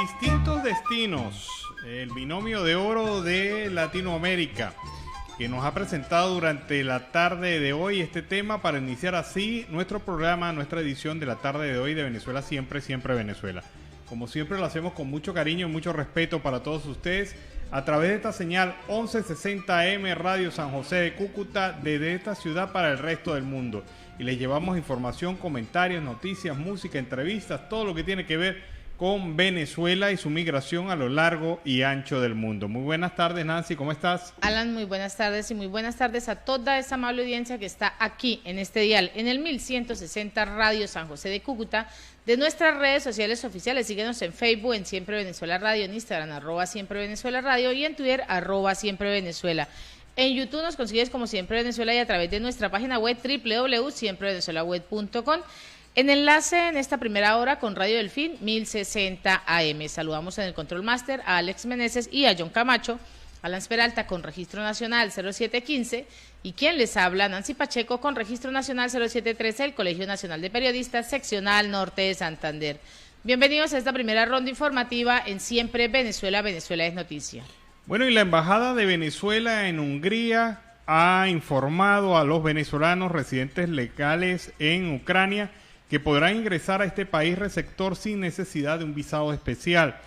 Distintos destinos, el binomio de oro de Latinoamérica, que nos ha presentado durante la tarde de hoy este tema para iniciar así nuestro programa, nuestra edición de la tarde de hoy de Venezuela Siempre, Siempre Venezuela. Como siempre lo hacemos con mucho cariño y mucho respeto para todos ustedes a través de esta señal 1160 AM Radio San José de Cúcuta, desde esta ciudad para el resto del mundo. Y les llevamos información, comentarios, noticias, música, entrevistas, todo lo que tiene que ver con Venezuela y su migración a lo largo y ancho del mundo. Muy buenas tardes, Nancy, ¿cómo estás? Alan, muy buenas tardes y muy buenas tardes a toda esa amable audiencia que está aquí en este dial, en el 1160 Radio San José de Cúcuta, de nuestras redes sociales oficiales. Síguenos en Facebook, en Siempre Venezuela Radio, en Instagram, @Siempre Venezuela Radio, y en Twitter, @Siempre Venezuela. En YouTube nos consigues como Siempre Venezuela y a través de nuestra página web www.siemprevenezuelaweb.com. En enlace en esta primera hora con Radio Delfín 1060 AM. Saludamos en el Control Master a Alex Meneses y a John Camacho, Alan Peralta con Registro Nacional 0715 y quien les habla, Nancy Pacheco, con Registro Nacional 0713, el Colegio Nacional de Periodistas, Seccional Norte de Santander. Bienvenidos a esta primera ronda informativa en Siempre Venezuela, Venezuela es Noticia. Bueno, y la Embajada de Venezuela en Hungría ha informado a los venezolanos residentes legales en Ucrania que podrán ingresar a este país receptor sin necesidad de un visado especial.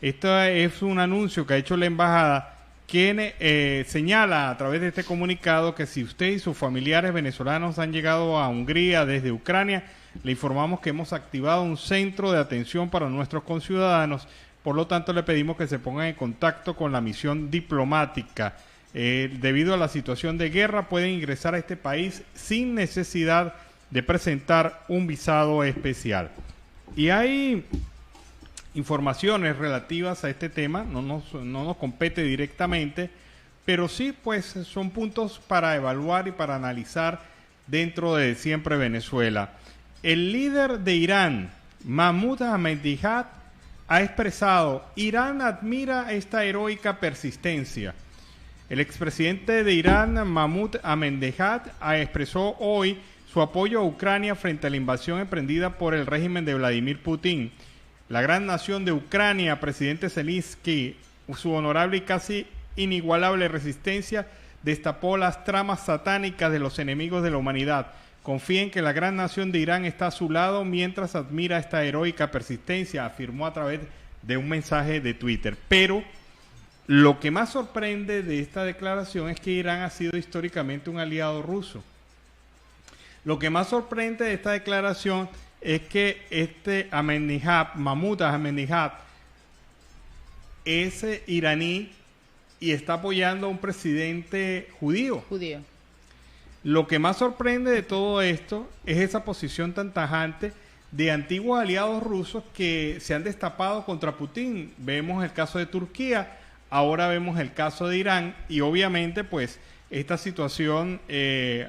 Esto es un anuncio que ha hecho la embajada, quien señala a través de este comunicado que si usted y sus familiares venezolanos han llegado a Hungría desde Ucrania, le informamos que hemos activado un centro de atención para nuestros conciudadanos. Por lo tanto, le pedimos que se pongan en contacto con la misión diplomática. Debido a la situación de guerra, pueden ingresar a este país sin necesidad de presentar un visado especial. Y hay informaciones relativas a este tema, no nos compete directamente, pero sí pues son puntos para evaluar y para analizar dentro de Siempre Venezuela. El líder de Irán, Mahmoud Ahmadinejad, ha expresado: Irán admira esta heroica persistencia. El expresidente de Irán, Mahmoud Ahmadinejad, expresó hoy su apoyo a Ucrania frente a la invasión emprendida por el régimen de Vladimir Putin. La gran nación de Ucrania, presidente Zelensky, su honorable y casi inigualable resistencia, destapó las tramas satánicas de los enemigos de la humanidad. Confíen que la gran nación de Irán está a su lado mientras admira esta heroica persistencia, afirmó a través de un mensaje de Twitter. Pero lo que más sorprende de esta declaración es que Irán ha sido históricamente un aliado ruso. Lo que más sorprende de esta declaración es que Mahmoud Ahmadinejad es iraní y está apoyando a un presidente judío. Lo que más sorprende de todo esto es esa posición tan tajante de antiguos aliados rusos que se han destapado contra Putin. Vemos el caso de Turquía, ahora vemos el caso de Irán y obviamente pues esta situación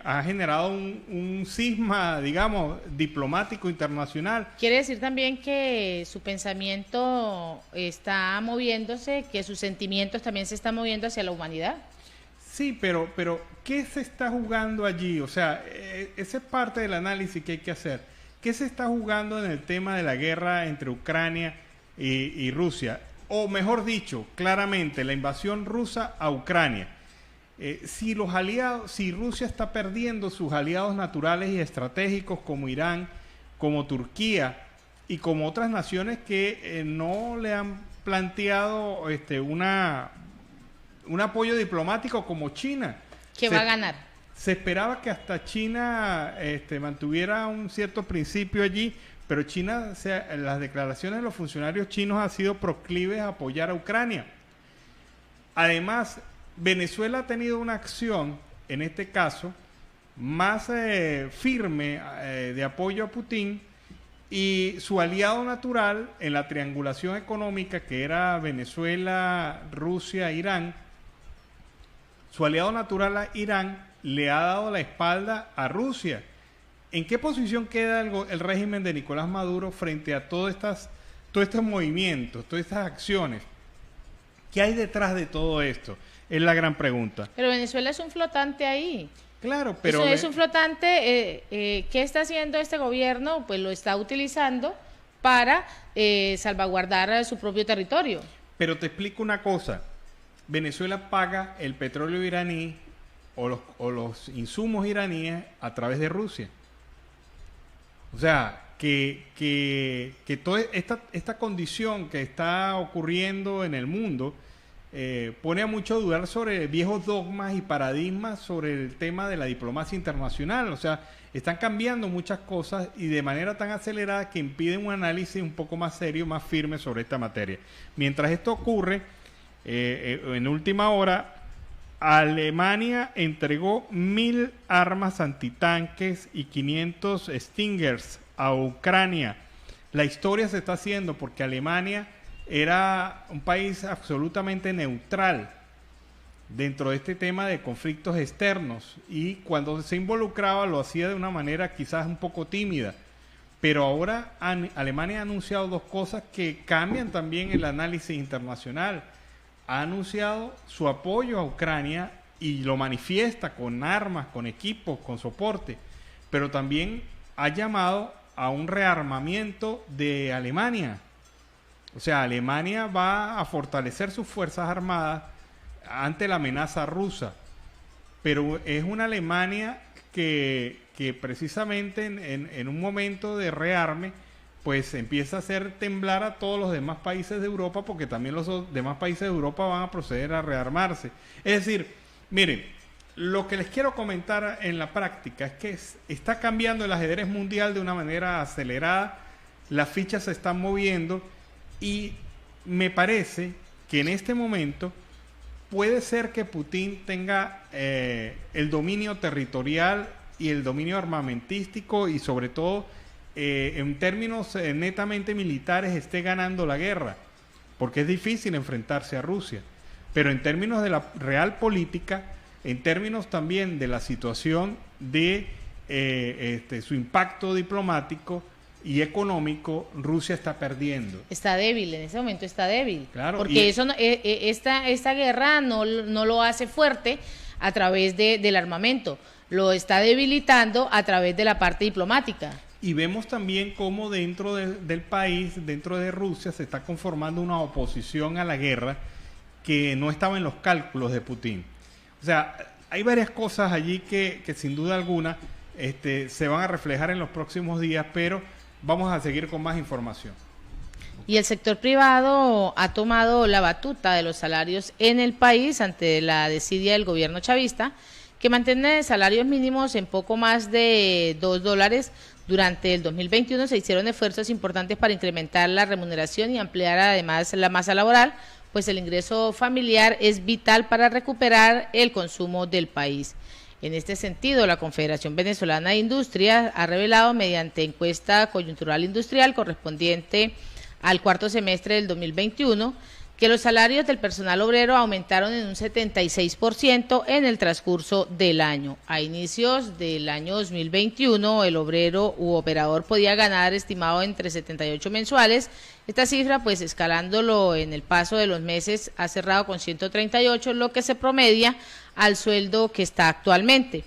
ha generado un cisma, digamos, diplomático internacional. Quiere decir también que su pensamiento está moviéndose, que sus sentimientos también se están moviendo hacia la humanidad. Sí, pero ¿qué se está jugando allí? O sea, esa es parte del análisis que hay que hacer. ¿Qué se está jugando en el tema de la guerra entre Ucrania y Rusia? O mejor dicho, claramente, la invasión rusa a Ucrania. Si Rusia está perdiendo sus aliados naturales y estratégicos como Irán, como Turquía y como otras naciones que no le han planteado un apoyo diplomático como China. ¿Qué va a ganar? Se esperaba que hasta China mantuviera un cierto principio allí, pero China, las declaraciones de los funcionarios chinos han sido proclives a apoyar a Ucrania. Además, Venezuela ha tenido una acción, en este caso, más firme de apoyo a Putin, y su aliado natural en la triangulación económica, que era Venezuela, Rusia, Irán, su aliado natural a Irán le ha dado la espalda a Rusia. ¿En qué posición queda el régimen de Nicolás Maduro frente a todos estos movimientos, todas estas acciones? ¿Qué hay detrás de todo esto? Es la gran pregunta. Pero Venezuela es un flotante ahí. Claro, pero... Eso es un flotante. ¿Qué está haciendo este gobierno? Pues lo está utilizando para salvaguardar su propio territorio. Pero te explico una cosa. Venezuela paga el petróleo iraní o los insumos iraníes a través de Rusia. O sea, que toda esta condición que está ocurriendo en el mundo pone a mucho a dudar sobre viejos dogmas y paradigmas sobre el tema de la diplomacia internacional. O sea, están cambiando muchas cosas y de manera tan acelerada que impiden un análisis un poco más serio, más firme sobre esta materia. Mientras esto ocurre, en última hora, Alemania entregó 1.000 armas antitanques y 500 Stingers a Ucrania. La historia se está haciendo porque Alemania era un país absolutamente neutral dentro de este tema de conflictos externos y cuando se involucraba lo hacía de una manera quizás un poco tímida. Pero ahora Alemania ha anunciado dos cosas que cambian también el análisis internacional. Ha anunciado su apoyo a Ucrania y lo manifiesta con armas, con equipos, con soporte, pero también ha llamado a un rearmamiento de Alemania. O sea, Alemania va a fortalecer sus fuerzas armadas ante la amenaza rusa, pero es una Alemania que precisamente en un momento de rearme pues empieza a hacer temblar a todos los demás países de Europa, porque también los demás países de Europa van a proceder a rearmarse. Es decir, miren, lo que les quiero comentar en la práctica es que está cambiando el ajedrez mundial de una manera acelerada, las fichas se están moviendo y me parece que en este momento puede ser que Putin tenga el dominio territorial y el dominio armamentístico y sobre todo en términos netamente militares esté ganando la guerra, porque es difícil enfrentarse a Rusia, pero en términos de la real política, en términos también de la situación de su impacto diplomático y económico, Rusia está perdiendo. Está débil, en ese momento está débil. Claro, porque eso esta guerra no lo hace fuerte a través del armamento, lo está debilitando a través de la parte diplomática. Y vemos también cómo dentro del país, dentro de Rusia, se está conformando una oposición a la guerra que no estaba en los cálculos de Putin. O sea, hay varias cosas allí que sin duda alguna se van a reflejar en los próximos días, pero vamos a seguir con más información. Y el sector privado ha tomado la batuta de los salarios en el país ante la desidia del gobierno chavista, que mantiene salarios mínimos en poco más de $2. Durante el 2021 se hicieron esfuerzos importantes para incrementar la remuneración y ampliar además la masa laboral, pues el ingreso familiar es vital para recuperar el consumo del país. En este sentido, la Confederación Venezolana de Industria ha revelado mediante encuesta coyuntural industrial correspondiente al cuarto semestre del 2021 que los salarios del personal obrero aumentaron en un 76% en el transcurso del año. A inicios del año 2021, el obrero u operador podía ganar estimado entre 78 mensuales. Esta cifra, pues escalándolo en el paso de los meses, ha cerrado con 138, lo que se promedia al sueldo que está actualmente.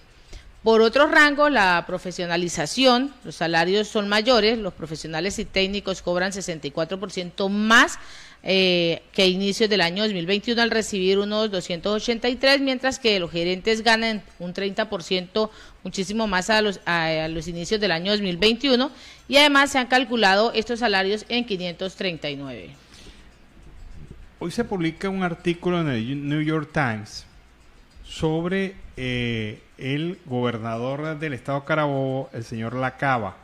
Por otro rango, la profesionalización, los salarios son mayores, los profesionales y técnicos cobran 64% más que a inicios del año 2021 al recibir unos 283, mientras que los gerentes ganan un 30% muchísimo más a los inicios del año 2021 y además se han calculado estos salarios en 539. Hoy se publica un artículo en el New York Times sobre el gobernador del estado Carabobo, el señor Lacaba.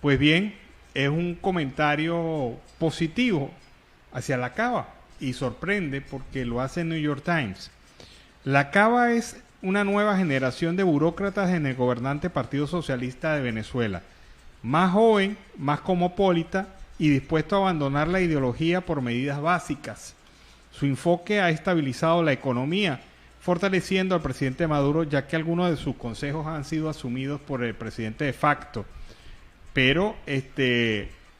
Pues bien, es un comentario positivo hacia Lacaba y sorprende porque lo hace el New York Times. Lacaba es una nueva generación de burócratas en el gobernante Partido Socialista de Venezuela, más joven, más cosmopolita y dispuesto a abandonar la ideología por medidas básicas. Su enfoque ha estabilizado la economía, fortaleciendo al presidente Maduro, ya que algunos de sus consejos han sido asumidos por el presidente de facto. Pero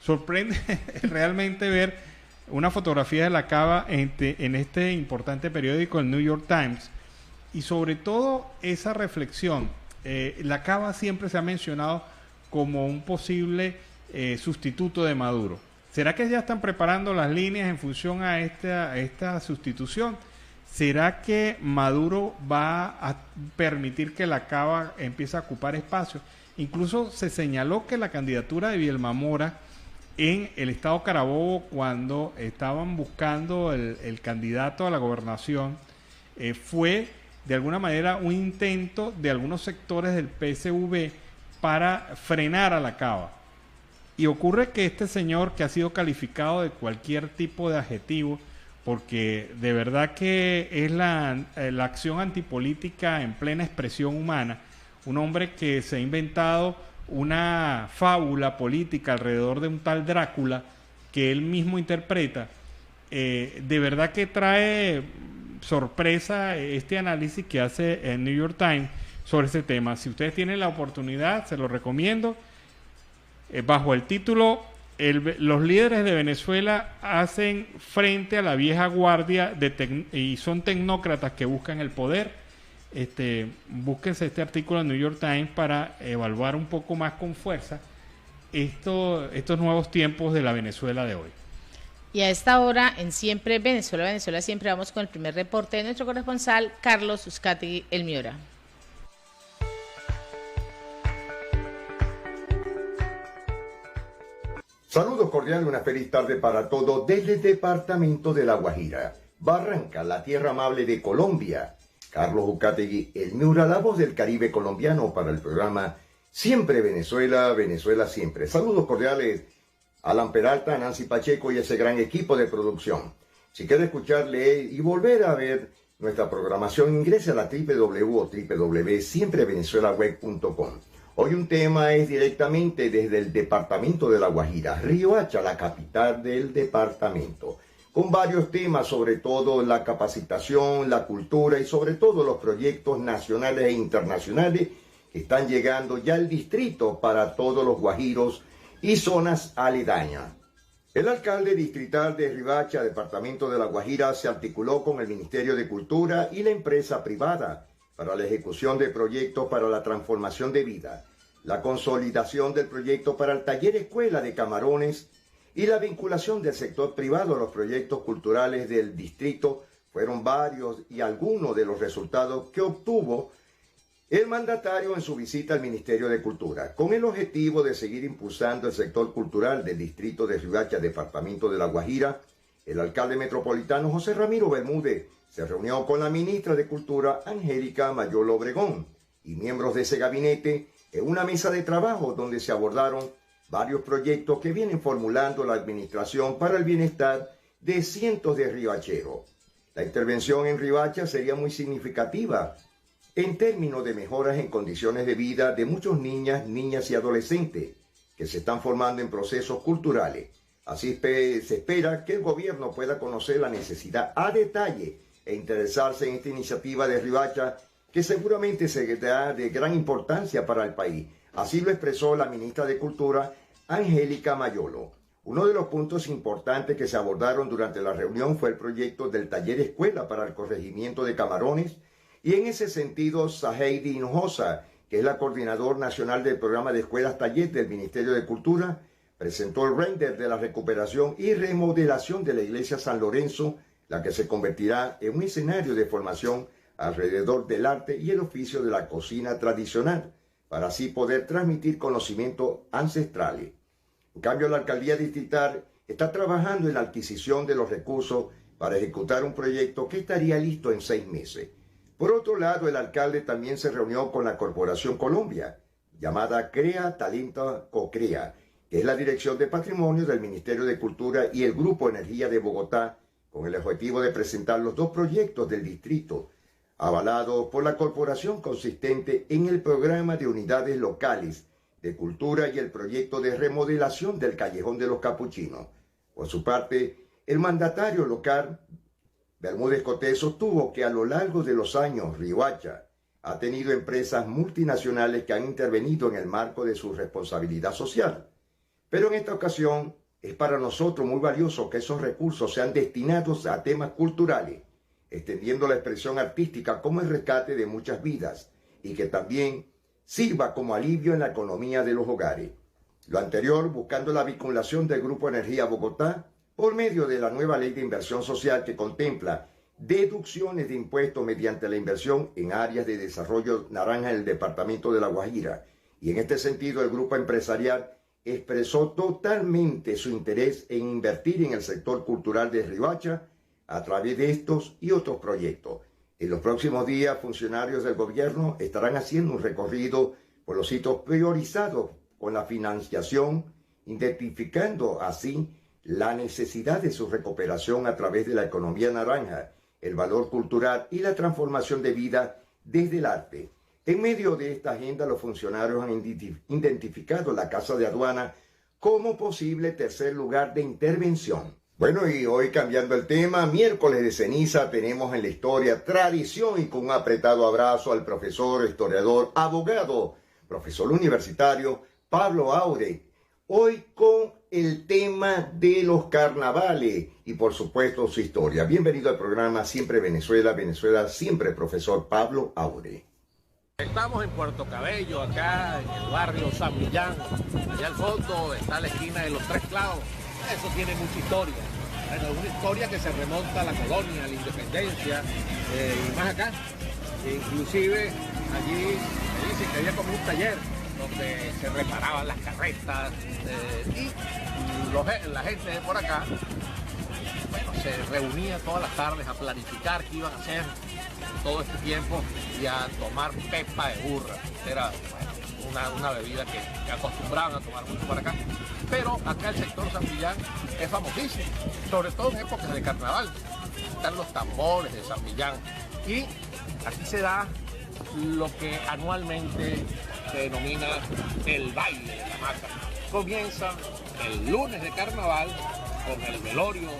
sorprende realmente ver una fotografía de Lacaba en este importante periódico, el New York Times, y sobre todo esa reflexión. Lacaba siempre se ha mencionado como un posible sustituto de Maduro. ¿Será que ya están preparando las líneas en función a esta sustitución? ¿Será que Maduro va a permitir que la cava empiece a ocupar espacio? Incluso se señaló que la candidatura de Vilma Mora en el estado Carabobo, cuando estaban buscando el candidato a la gobernación, fue de alguna manera un intento de algunos sectores del PSV para frenar a la cava. Y ocurre que este señor, que ha sido calificado de cualquier tipo de adjetivo, porque de verdad que es la acción antipolítica en plena expresión humana, un hombre que se ha inventado una fábula política alrededor de un tal Drácula que él mismo interpreta, de verdad que trae sorpresa este análisis que hace el New York Times sobre ese tema. Si ustedes tienen la oportunidad, se lo recomiendo, bajo el título los líderes de Venezuela hacen frente a la vieja guardia y son tecnócratas que buscan el poder. Búsquense este artículo en New York Times para evaluar un poco más con fuerza estos nuevos tiempos de la Venezuela de hoy. Y a esta hora en Siempre Venezuela, Venezuela Siempre, vamos con el primer reporte de nuestro corresponsal Carlos Uzcategui Elmiora. Saludos cordiales, una feliz tarde para todos desde el departamento de La Guajira, Barranca, la tierra amable de Colombia. Carlos Uzcategui Elmiora, la voz del Caribe colombiano, para el programa Siempre Venezuela, Venezuela Siempre. Saludos cordiales a Alan Peralta, Nancy Pacheco y ese gran equipo de producción. Si quiere escuchar, leer y volver a ver nuestra programación, ingrese a la www.siemprevenezuelaweb.com. Hoy un tema es directamente desde el departamento de La Guajira, Riohacha, la capital del departamento, con varios temas, sobre todo la capacitación, la cultura y sobre todo los proyectos nacionales e internacionales que están llegando ya al distrito para todos los guajiros y zonas aledañas. El alcalde distrital de Riohacha, departamento de La Guajira, se articuló con el Ministerio de Cultura y la empresa privada para la ejecución de proyectos para la transformación de vida, la consolidación del proyecto para el taller escuela de Camarones y la vinculación del sector privado a los proyectos culturales del distrito. Fueron varios y algunos de los resultados que obtuvo el mandatario en su visita al Ministerio de Cultura, con el objetivo de seguir impulsando el sector cultural del distrito de Riohacha, departamento de La Guajira. El alcalde metropolitano José Ramiro Bermúdez se reunió con la ministra de Cultura, Angélica Mayolo Obregón, y miembros de ese gabinete en una mesa de trabajo donde se abordaron varios proyectos que vienen formulando la administración para el bienestar de cientos de riohacheros. La intervención en Riohacha sería muy significativa en términos de mejoras en condiciones de vida de muchos niñas y adolescentes que se están formando en procesos culturales. Así se espera que el gobierno pueda conocer la necesidad a detalle e interesarse en esta iniciativa de Riohacha, que seguramente será de gran importancia para el país. Así lo expresó la ministra de Cultura, Angélica Mayolo. Uno de los puntos importantes que se abordaron durante la reunión fue el proyecto del taller escuela para el corregimiento de Camarones, y en ese sentido, Saheidi Hinojosa, que es la coordinadora nacional del programa de escuelas taller del Ministerio de Cultura, presentó el render de la recuperación y remodelación de la iglesia San Lorenzo, la que se convertirá en un escenario de formación alrededor del arte y el oficio de la cocina tradicional, para así poder transmitir conocimientos ancestrales. En cambio, la alcaldía distrital está trabajando en la adquisición de los recursos para ejecutar un proyecto que estaría listo en 6 meses. Por otro lado, el alcalde también se reunió con la Corporación Colombia, llamada CREA Talento CoCrea, que es la Dirección de Patrimonio del Ministerio de Cultura y el Grupo Energía de Bogotá, con el objetivo de presentar los 2 proyectos del distrito, avalados por la corporación, consistente en el programa de unidades locales de cultura y el proyecto de remodelación del Callejón de los Capuchinos. Por su parte, el mandatario local, Bermúdez Coté, sostuvo que a lo largo de los años Riohacha ha tenido empresas multinacionales que han intervenido en el marco de su responsabilidad social. Pero en esta ocasión es para nosotros muy valioso que esos recursos sean destinados a temas culturales, extendiendo la expresión artística como el rescate de muchas vidas y que también sirva como alivio en la economía de los hogares. Lo anterior buscando la vinculación del Grupo Energía Bogotá por medio de la nueva ley de inversión social que contempla deducciones de impuestos mediante la inversión en áreas de desarrollo naranja en el departamento de La Guajira. Y en este sentido el grupo empresarial expresó totalmente su interés en invertir en el sector cultural de Riohacha a través de estos y otros proyectos. En los próximos días, funcionarios del gobierno estarán haciendo un recorrido por los sitios priorizados con la financiación, identificando así la necesidad de su recuperación a través de la economía naranja, el valor cultural y la transformación de vida desde el arte. En medio de esta agenda, los funcionarios han identificado la Casa de Aduana como posible tercer lugar de intervención. Bueno, y hoy cambiando el tema, miércoles de ceniza, tenemos en la historia tradición y con un apretado abrazo al profesor, historiador, abogado, profesor universitario Pablo Aure. Hoy con el tema de los carnavales y por supuesto su historia. Bienvenido al programa Siempre Venezuela, Venezuela Siempre, profesor Pablo Aure. Estamos en Puerto Cabello, acá en el barrio San Millán. Allá al fondo está la esquina de los Tres Clavos. Eso tiene mucha historia. Bueno, una historia que se remonta a la colonia, a la independencia y más acá. Inclusive allí me dicen que había como un taller donde se reparaban las carretas y la gente de por acá, bueno, se reunía todas las tardes a planificar qué iban a hacer todo este tiempo y a tomar pepa de burra. Era una bebida que acostumbraban a tomar mucho por acá. Pero acá el sector San Millán es famosísimo, sobre todo en épocas de carnaval. Están los tambores de San Millán y aquí se da lo que anualmente se denomina el baile de la hamaca. Comienza el lunes de carnaval con el velorio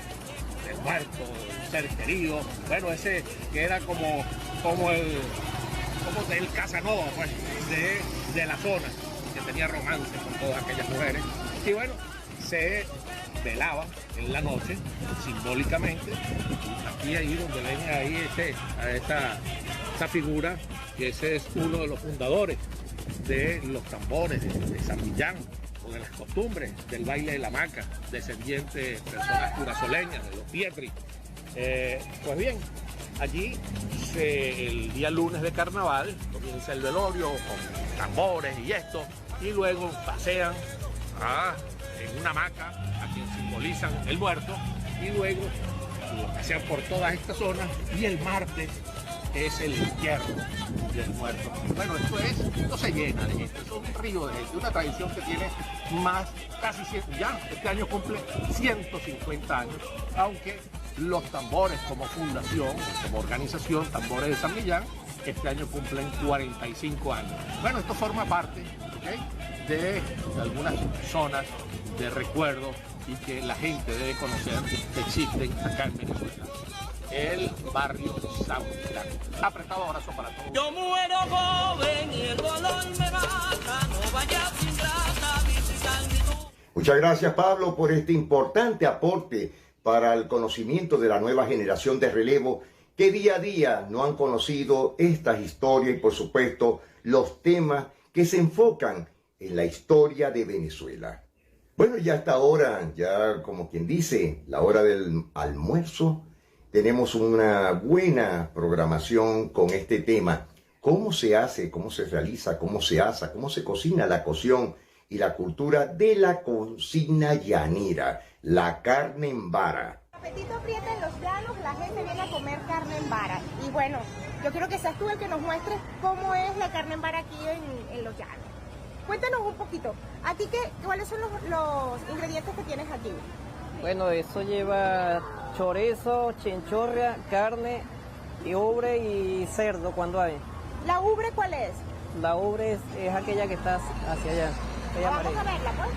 del muerto, del ser querido, bueno, ese que era como el Casanova, pues, de la zona, que tenía romance con todas aquellas mujeres. Y bueno, se velaba en la noche, simbólicamente. Aquí ahí donde ven ahí esta figura, que ese es uno de los fundadores de los tambores de San Millán, o de las costumbres del baile de la hamaca, descendientes de personas curazoleñas, de los Pietri. Pues bien, allí el día lunes de carnaval comienza el velorio con tambores y esto, y luego pasean en una hamaca a quien simbolizan el muerto, y luego lo pasean por todas estas zonas, y el martes es el entierro del muerto. Bueno, esto se llena de gente, es un río de gente, una tradición que tiene casi 100, ya este año cumple 150 años, aunque los tambores como fundación, como organización, Tambores de San Millán, este año cumplen 45 años. Bueno, esto forma parte, ¿okay?, de algunas zonas de recuerdo y que la gente debe conocer que existen acá en Venezuela. El barrio San Millán. Apretado abrazo para todos. Yo muero joven y el dolor me mata, no vayas sin grata visitando. Muchas gracias, Pablo, por este importante aporte para el conocimiento de la nueva generación de relevo que día a día no han conocido estas historias y por supuesto los temas que se enfocan en la historia de Venezuela. Bueno, ya hasta ahora, ya como quien dice, la hora del almuerzo, tenemos una buena programación con este tema. ¿Cómo se hace, cómo se realiza, cómo se asa, cómo se cocina la cocción y la cultura de la cocina llanera, la carne en vara? El apetito aprieta en los llanos, la gente viene a comer carne en vara. Y bueno, yo quiero que seas tú el que nos muestres cómo es la carne en vara aquí en los llanos. Cuéntanos un poquito, ¿a ti cuáles son los ingredientes que tienes aquí? Bueno, eso lleva chorizo, chinchorria, carne, y ubre y cerdo cuando hay. ¿La ubre cuál es? La ubre es aquella que está hacia allá. Vamos a verla, pues.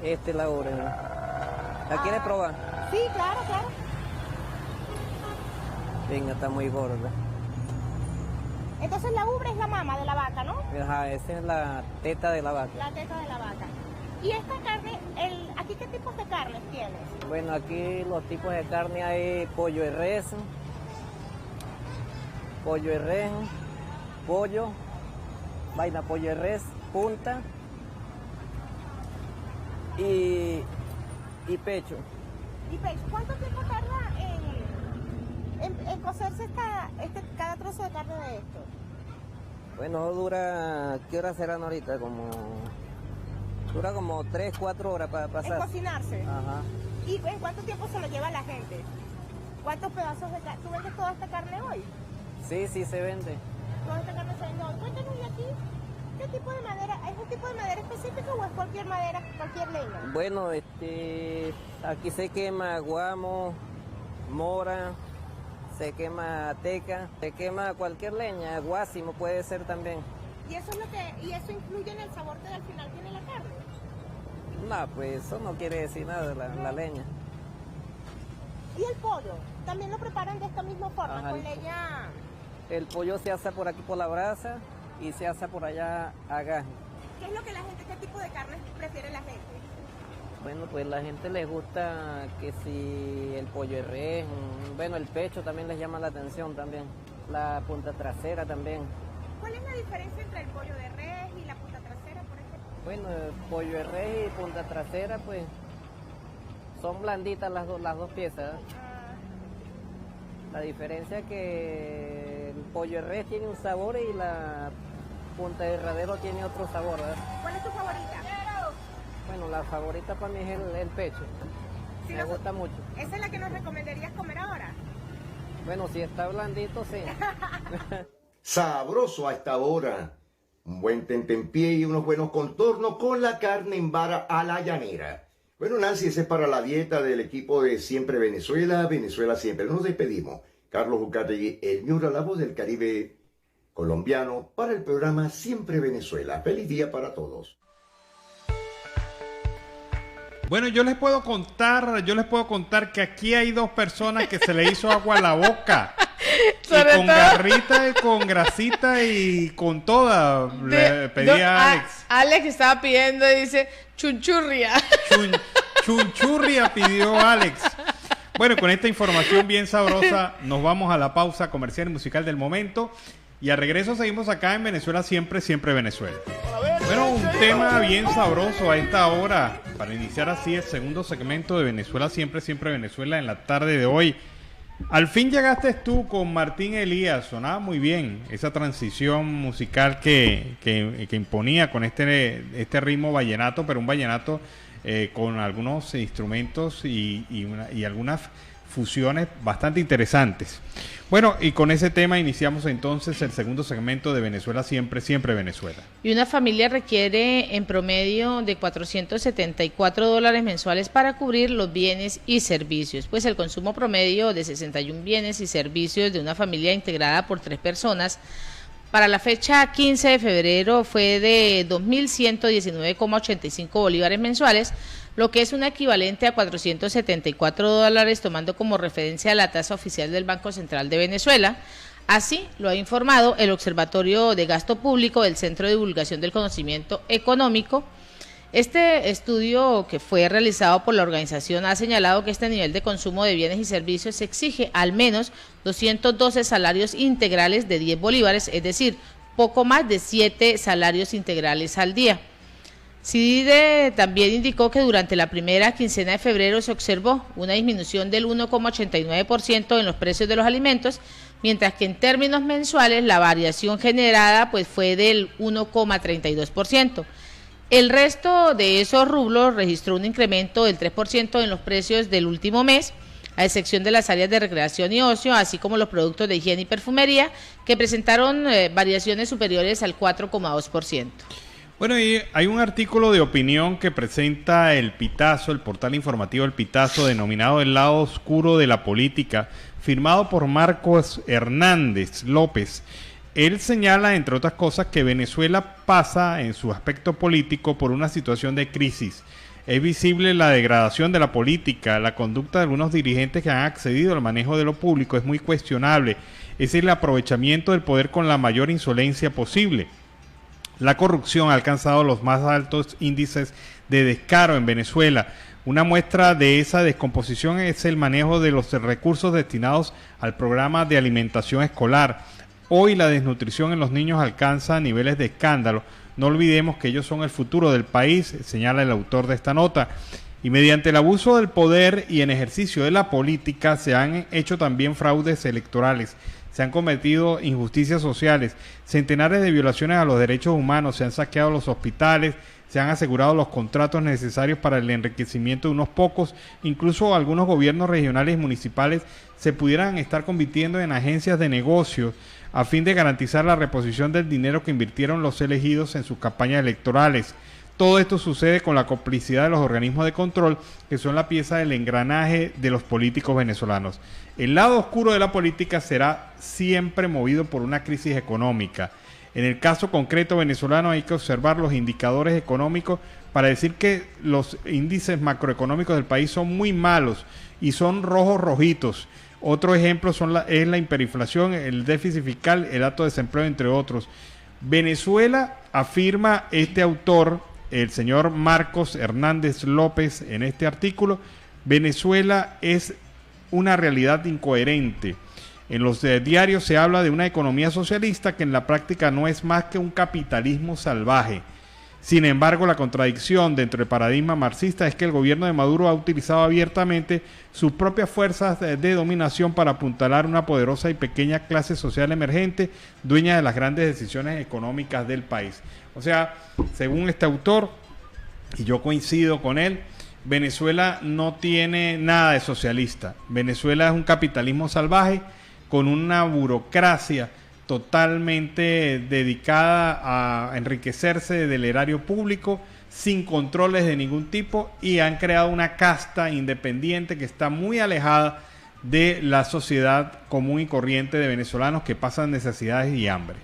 Esta es la ubre. ¿La quieres probar? Sí, claro, claro. Venga, está muy gorda. Entonces la ubre es la mama de la vaca, ¿no? Ajá, esa es la teta de la vaca. La teta de la vaca. ¿Y esta carne, aquí qué tipos de carnes tienes? Bueno, aquí los tipos de carne hay pollo de res, pollo, vaina pollo de res, punta y pecho. ¿Y pecho? ¿Cuánto tiempo tarda en cocerse cada trozo de carne de esto? Bueno, dura, ¿qué horas serán ahorita? Dura como 3, 4 horas para pasar. En cocinarse. Ajá. ¿Y en cuánto tiempo se lo lleva la gente? ¿Cuántos pedazos de carne? ¿Tú vendes toda esta carne hoy? Sí, se vende. Toda esta carne se vende hoy. Cuéntanos, ¿y aquí qué tipo de madera? ¿Es un tipo de madera específica o es cualquier madera, cualquier leña? Bueno, aquí se quema guamo, mora, se quema teca, se quema cualquier leña, guásimo puede ser también. ¿Y eso influye en el sabor que al final tiene la carne? No, pues eso no quiere decir nada, la leña. ¿Y el pollo? ¿También lo preparan de esta misma forma, Ajá, con leña? El pollo se asa por aquí por la brasa y se asa por allá a gas. ¿Qué es lo que qué tipo de carne prefiere la gente? Bueno, pues la gente les gusta que si el pollo de res, bueno, el pecho también les llama la atención también, la punta trasera también. ¿Cuál es la diferencia entre el pollo de res y la punta trasera, por ejemplo? Bueno, el pollo de res y punta trasera, pues, son blanditas las dos piezas. La diferencia es que el pollo de res tiene un sabor y la punta de radero tiene otro sabor, ¿verdad? ¿Cuál es tu favorita? Bueno, la favorita para mí es el pecho. Sí, me gusta mucho. ¿Esa es la que nos recomendarías comer ahora? Bueno, si está blandito, sí. Sabroso a esta hora. Un buen tentempié y unos buenos contornos con la carne en vara a la llanera. Bueno, Nancy, ese es para la dieta del equipo de Siempre Venezuela, Venezuela Siempre. Nos despedimos. Carlos Ucategui, el Ñura, la voz del Caribe colombiano, para el programa Siempre Venezuela. Feliz día para todos. Bueno, yo les puedo contar que aquí hay dos personas que se le hizo agua a la boca. Y con garrita y con grasita y con toda le pedía a Alex. Alex estaba pidiendo y dice chunchurria. Chunchurria pidió Alex. Bueno, con esta información bien sabrosa nos vamos a la pausa comercial y musical del momento. Y al regreso seguimos acá en Venezuela Siempre, Siempre Venezuela. Bueno, un tema bien sabroso a esta hora para iniciar así el segundo segmento de Venezuela Siempre, Siempre Venezuela en la tarde de hoy. Al fin llegaste tú con Martín Elías, sonaba muy bien esa transición musical que imponía con este ritmo vallenato, pero un vallenato con algunos instrumentos y algunas fusiones bastante interesantes. Bueno, y con ese tema iniciamos entonces el segundo segmento de Venezuela Siempre, Siempre Venezuela. Y una familia requiere en promedio de $474 mensuales para cubrir los bienes y servicios, pues el consumo promedio de 61 bienes y servicios de una familia integrada por 3 personas para la fecha 15 de febrero fue de 2.119,85 bolívares mensuales, lo que es un equivalente a $474, tomando como referencia la tasa oficial del Banco Central de Venezuela. Así lo ha informado el Observatorio de Gasto Público del Centro de Divulgación del Conocimiento Económico. Este estudio, que fue realizado por la organización, ha señalado que este nivel de consumo de bienes y servicios exige al menos 212 salarios integrales de 10 bolívares, es decir, poco más de 7 salarios integrales al día. CIDE también indicó que durante la primera quincena de febrero se observó una disminución del 1,89% en los precios de los alimentos, mientras que en términos mensuales la variación generada fue del 1,32%. El resto de esos rublos registró un incremento del 3% en los precios del último mes, a excepción de las áreas de recreación y ocio, así como los productos de higiene y perfumería, que presentaron variaciones superiores al 4,2%. Bueno, y hay un artículo de opinión que presenta El Pitazo, el portal informativo El Pitazo, denominado El lado oscuro de la política, firmado por Marcos Hernández López. Él señala, entre otras cosas, que Venezuela pasa en su aspecto político por una situación de crisis. Es visible la degradación de la política, la conducta de algunos dirigentes que han accedido al manejo de lo público es muy cuestionable. Es el aprovechamiento del poder con la mayor insolencia posible. La corrupción ha alcanzado los más altos índices de descaro en Venezuela. Una muestra de esa descomposición es el manejo de los recursos destinados al programa de alimentación escolar. Hoy la desnutrición en los niños alcanza niveles de escándalo. No olvidemos que ellos son el futuro del país, señala el autor de esta nota. Y mediante el abuso del poder y en ejercicio de la política se han hecho también fraudes electorales, se han cometido injusticias sociales, centenares de violaciones a los derechos humanos, se han saqueado los hospitales, se han asegurado los contratos necesarios para el enriquecimiento de unos pocos, incluso algunos gobiernos regionales y municipales se pudieran estar convirtiendo en agencias de negocios a fin de garantizar la reposición del dinero que invirtieron los elegidos en sus campañas electorales. Todo esto sucede con la complicidad de los organismos de control, que son la pieza del engranaje de los políticos venezolanos. El lado oscuro de la política será siempre movido por una crisis económica. En el caso concreto venezolano hay que observar los indicadores económicos para decir que los índices macroeconómicos del país son muy malos y son rojos rojitos. Otro ejemplo es la hiperinflación, el déficit fiscal, el alto desempleo, entre otros. Venezuela, afirma este autor, el señor Marcos Hernández López, en este artículo, Venezuela es una realidad incoherente. En los diarios se habla de una economía socialista que en la práctica no es más que un capitalismo salvaje. Sin embargo, la contradicción dentro del paradigma marxista es que el gobierno de Maduro ha utilizado abiertamente sus propias fuerzas de dominación para apuntalar una poderosa y pequeña clase social emergente, dueña de las grandes decisiones económicas del país. O sea, según este autor, y yo coincido con él, Venezuela no tiene nada de socialista. Venezuela es un capitalismo salvaje con una burocracia totalmente dedicada a enriquecerse del erario público, sin controles de ningún tipo, y han creado una casta independiente que está muy alejada de la sociedad común y corriente de venezolanos que pasan necesidades y hambre.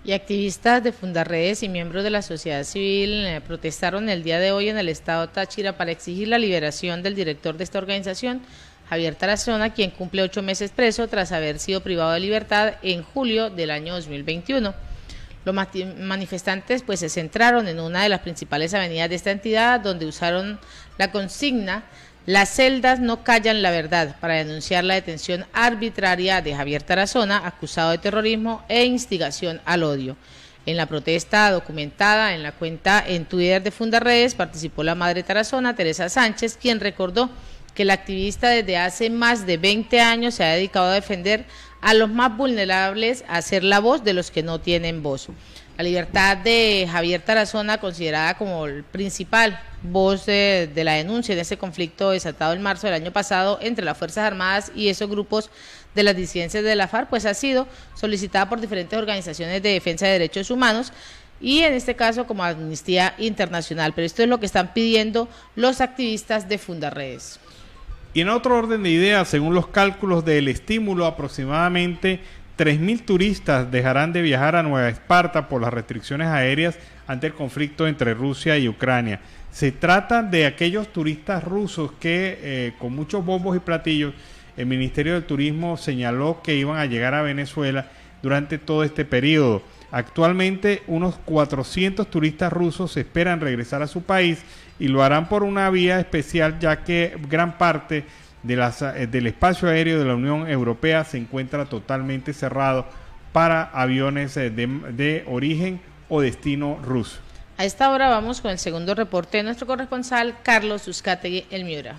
Y activistas de Fundarredes y miembros de la sociedad civil protestaron el día de hoy en el estado Táchira para exigir la liberación del director de esta organización, Javier Tarazona, quien cumple 8 meses preso tras haber sido privado de libertad en julio del año 2021. Los manifestantes se centraron en una de las principales avenidas de esta entidad, donde usaron la consigna "Las celdas no callan la verdad", para denunciar la detención arbitraria de Javier Tarazona, acusado de terrorismo e instigación al odio. En la protesta documentada en la cuenta en Twitter de Fundarredes participó la madre Tarazona, Teresa Sánchez, quien recordó que el activista desde hace más de 20 años se ha dedicado a defender a los más vulnerables, a ser la voz de los que no tienen voz. La libertad de Javier Tarazona, considerada como el principal voz de la denuncia en ese conflicto desatado en marzo del año pasado entre las Fuerzas Armadas y esos grupos de las disidencias de la FARC, ha sido solicitada por diferentes organizaciones de defensa de derechos humanos, y en este caso como Amnistía Internacional. Pero esto es lo que están pidiendo los activistas de Fundarredes. Y en otro orden de ideas, según los cálculos del estímulo, aproximadamente 3.000 turistas dejarán de viajar a Nueva Esparta por las restricciones aéreas ante el conflicto entre Rusia y Ucrania. Se trata de aquellos turistas rusos que, con muchos bombos y platillos, el Ministerio del Turismo señaló que iban a llegar a Venezuela durante todo este periodo. Actualmente, unos 400 turistas rusos se esperan regresar a su país y lo harán por una vía especial, ya que gran parte del espacio aéreo de la Unión Europea se encuentra totalmente cerrado para aviones de origen o destino ruso. A esta hora vamos con el segundo reporte de nuestro corresponsal Carlos Uzcategui, el Miura.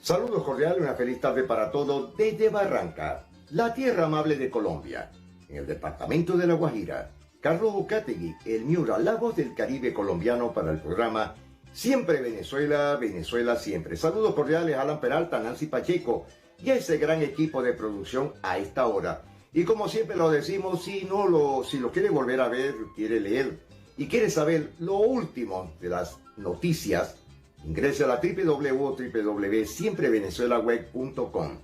Saludos cordiales, una feliz tarde para todos desde Barranca, la tierra amable de Colombia, en el departamento de La Guajira. Carlos Uzcategui, el Miura, la voz del Caribe colombiano, para el programa Siempre Venezuela, Venezuela Siempre. Saludos cordiales a Alan Peralta, Nancy Pacheco y a ese gran equipo de producción a esta hora. Y como siempre lo decimos, si lo quiere volver a ver, quiere leer y quiere saber lo último de las noticias, ingrese a la www.siemprevenezuelaweb.com.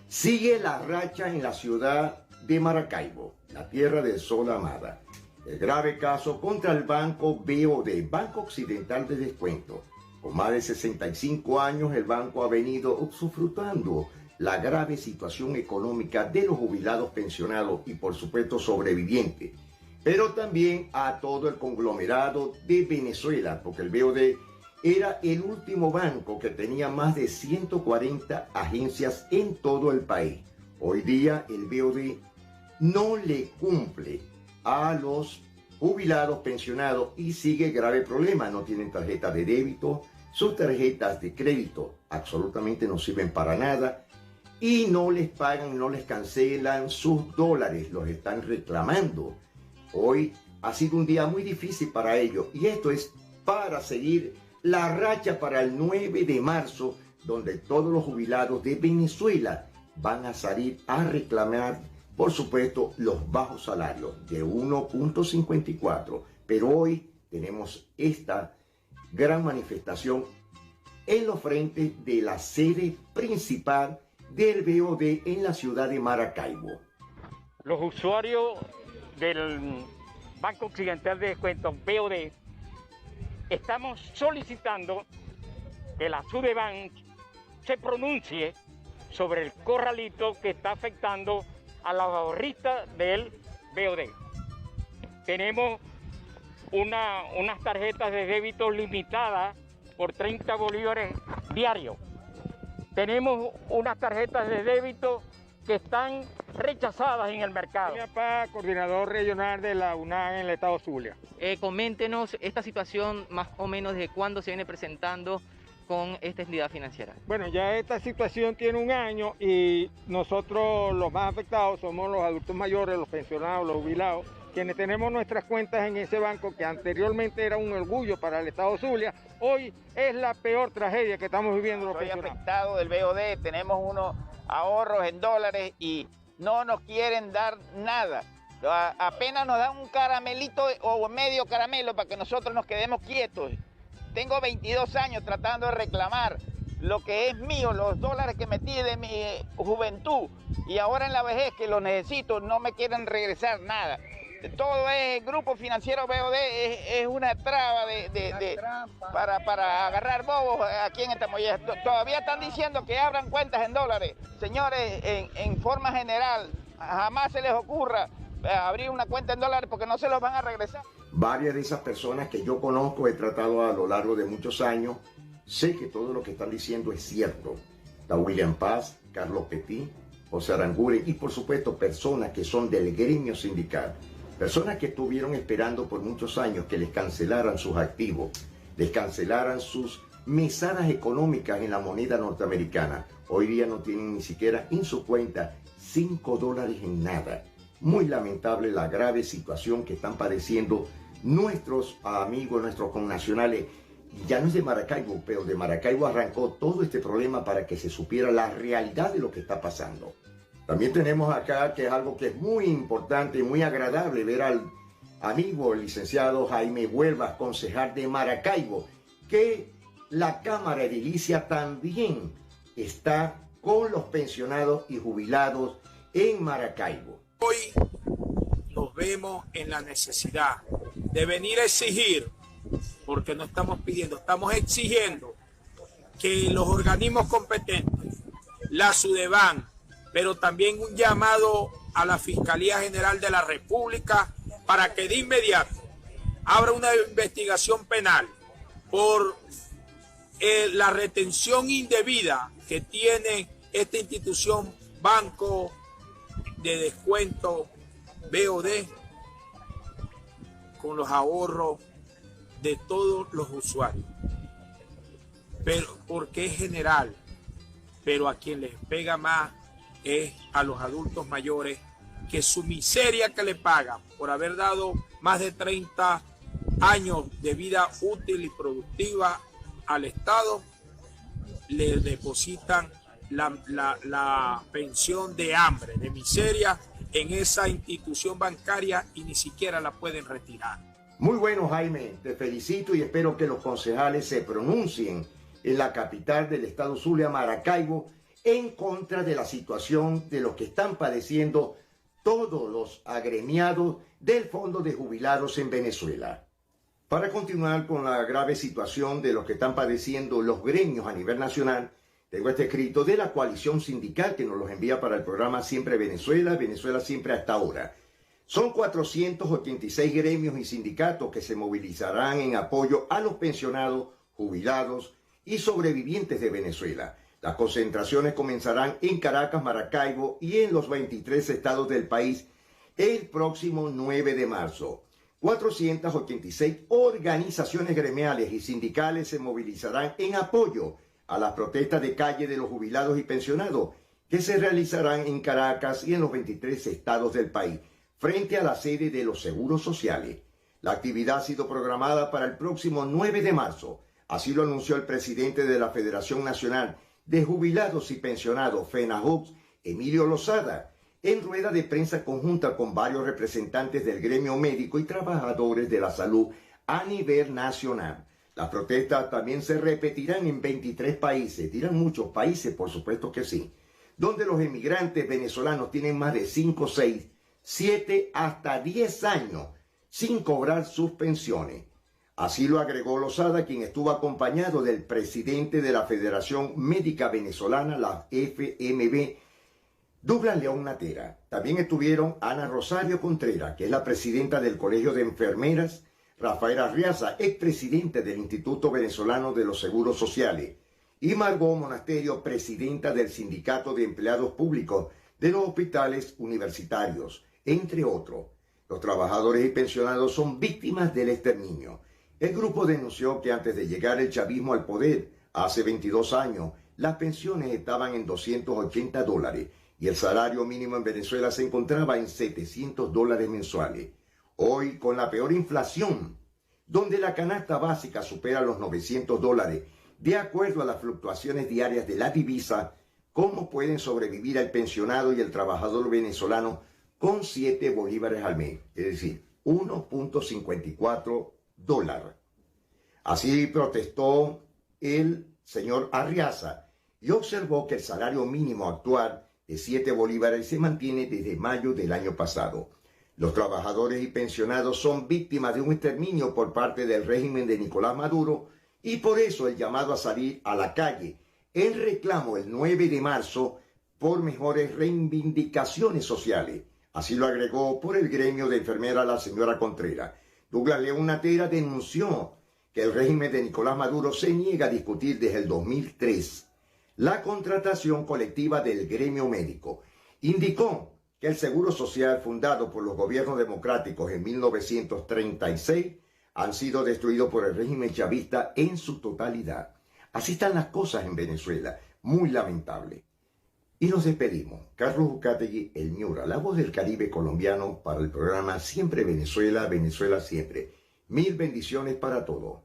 Sigue la racha en la ciudad de Maracaibo, la tierra del sol amada. El grave caso contra el Banco BOD, Banco Occidental de Descuento. Con más de 65 años, el banco ha venido usufructuando la grave situación económica de los jubilados, pensionados y, por supuesto, sobrevivientes. Pero también a todo el conglomerado de Venezuela, porque el BOD era el último banco que tenía más de 140 agencias en todo el país. Hoy día el BOD no le cumple a los jubilados, pensionados y sigue grave problema. No tienen tarjeta de débito, sus tarjetas de crédito absolutamente no sirven para nada y no les pagan, no les cancelan sus dólares, los están reclamando. Hoy ha sido un día muy difícil para ellos y esto es para seguir la racha para el 9 de marzo, donde todos los jubilados de Venezuela van a salir a reclamar, por supuesto, los bajos salarios de 1.54. Pero hoy tenemos esta gran manifestación en los frentes de la sede principal del BOD en la ciudad de Maracaibo. Los usuarios del Banco Occidental de Descuentos, BOD, estamos solicitando que la Sudebank se pronuncie sobre el corralito que está afectando a los ahorristas del BOD. Tenemos unas tarjetas de débito limitadas por 30 bolívares diarios. Tenemos unas tarjetas de débito que están rechazadas en el mercado. Coordinador regional de la UNAM en el estado Zulia. Coméntenos esta situación más o menos desde cuándo se viene presentando con esta entidad financiera. Bueno, ya esta situación tiene un año y nosotros los más afectados somos los adultos mayores, los pensionados, los jubilados, quienes tenemos nuestras cuentas en ese banco que anteriormente era un orgullo para el estado Zulia, hoy es la peor tragedia que estamos viviendo los pensionados. Soy afectado del BOD, tenemos unos ahorros en dólares y no nos quieren dar nada. Apenas nos dan un caramelito o medio caramelo para que nosotros nos quedemos quietos. Tengo 22 años tratando de reclamar lo que es mío, los dólares que metí de mi juventud y ahora en la vejez que lo necesito no me quieren regresar nada. Todo es el grupo financiero BOD, es una traba para agarrar bobos aquí en esta mollera. Todavía están diciendo que abran cuentas en dólares. Señores, en forma general, jamás se les ocurra abrir una cuenta en dólares porque no se los van a regresar. Varias de esas personas que yo conozco, he tratado a lo largo de muchos años, sé que todo lo que están diciendo es cierto. Está William Paz, Carlos Petit, José Aranguren y por supuesto personas que son del gremio sindical. Personas que estuvieron esperando por muchos años que les cancelaran sus activos, les cancelaran sus mesadas económicas en la moneda norteamericana. Hoy día no tienen ni siquiera en su cuenta $5 en nada. Muy lamentable la grave situación que están padeciendo nuestros amigos, nuestros connacionales. Ya no es de Maracaibo, pero de Maracaibo arrancó todo este problema para que se supiera la realidad de lo que está pasando. También tenemos acá que es algo que es muy importante y muy agradable ver al amigo el licenciado Jaime Huelvas, concejal de Maracaibo, que la Cámara Edilicia también está con los pensionados y jubilados en Maracaibo. Hoy nos vemos en la necesidad de venir a exigir, porque no estamos pidiendo, estamos exigiendo que los organismos competentes, la Sudebank, pero también un llamado a la Fiscalía General de la República para que de inmediato abra una investigación penal por la retención indebida que tiene esta institución Banco de Descuento BOD con los ahorros de todos los usuarios. Pero porque es general, pero a quien les pega más es a los adultos mayores, que su miseria que le pagan por haber dado más de 30 años de vida útil y productiva al Estado, le depositan la pensión de hambre, de miseria en esa institución bancaria y ni siquiera la pueden retirar. Muy bueno, Jaime, te felicito y espero que los concejales se pronuncien en la capital del estado Zulia, Maracaibo, en contra de la situación de los que están padeciendo todos los agremiados del Fondo de Jubilados en Venezuela. Para continuar con la grave situación de los que están padeciendo los gremios a nivel nacional, tengo este escrito de la coalición sindical que nos los envía para el programa Siempre Venezuela, Venezuela Siempre hasta ahora. Son 486 gremios y sindicatos que se movilizarán en apoyo a los pensionados, jubilados y sobrevivientes de Venezuela. Las concentraciones comenzarán en Caracas, Maracaibo y en los 23 estados del país el próximo 9 de marzo. 486 organizaciones gremiales y sindicales se movilizarán en apoyo a las protestas de calle de los jubilados y pensionados que se realizarán en Caracas y en los 23 estados del país, frente a la sede de los seguros sociales. La actividad ha sido programada para el próximo 9 de marzo. Así lo anunció el presidente de la Federación Nacional de Jubilados y Pensionados, FENAJUPS, Emilio Lozada, en rueda de prensa conjunta con varios representantes del gremio médico y trabajadores de la salud a nivel nacional. Las protestas también se repetirán en 23 países, dirán muchos países, por supuesto que sí, donde los emigrantes venezolanos tienen más de 5, 6, 7 hasta 10 años sin cobrar sus pensiones. Así lo agregó Lozada, quien estuvo acompañado del presidente de la Federación Médica Venezolana, la FMV, Douglas León Natera. También estuvieron Ana Rosario Contreras, que es la presidenta del Colegio de Enfermeras, Rafael Arriaza, expresidente del Instituto Venezolano de los Seguros Sociales, y Margot Monasterio, presidenta del Sindicato de Empleados Públicos de los Hospitales Universitarios, entre otros. Los trabajadores y pensionados son víctimas del exterminio. El grupo denunció que antes de llegar el chavismo al poder, hace 22 años, las pensiones estaban en $280 y el salario mínimo en Venezuela se encontraba en $700 mensuales. Hoy, con la peor inflación, donde la canasta básica supera los $900, de acuerdo a las fluctuaciones diarias de la divisa, ¿cómo pueden sobrevivir el pensionado y el trabajador venezolano con 7 bolívares al mes? Es decir, $1.54. Así protestó el señor Arriaza y observó que el salario mínimo actual de 7 bolívares se mantiene desde mayo del año pasado. Los trabajadores y pensionados son víctimas de un exterminio por parte del régimen de Nicolás Maduro y por eso el llamado a salir a la calle en reclamo el 9 de marzo por mejores reivindicaciones sociales. Así lo agregó por el gremio de enfermeras la señora Contreras. Douglas León Natera denunció que el régimen de Nicolás Maduro se niega a discutir desde el 2003 la contratación colectiva del gremio médico. Indicó que el Seguro Social fundado por los gobiernos democráticos en 1936 han sido destruidos por el régimen chavista en su totalidad. Así están las cosas en Venezuela, muy lamentable. Y nos despedimos. Carlos Uzcategui, el Miura, la voz del Caribe colombiano para el programa Siempre Venezuela, Venezuela Siempre. Mil bendiciones para todos.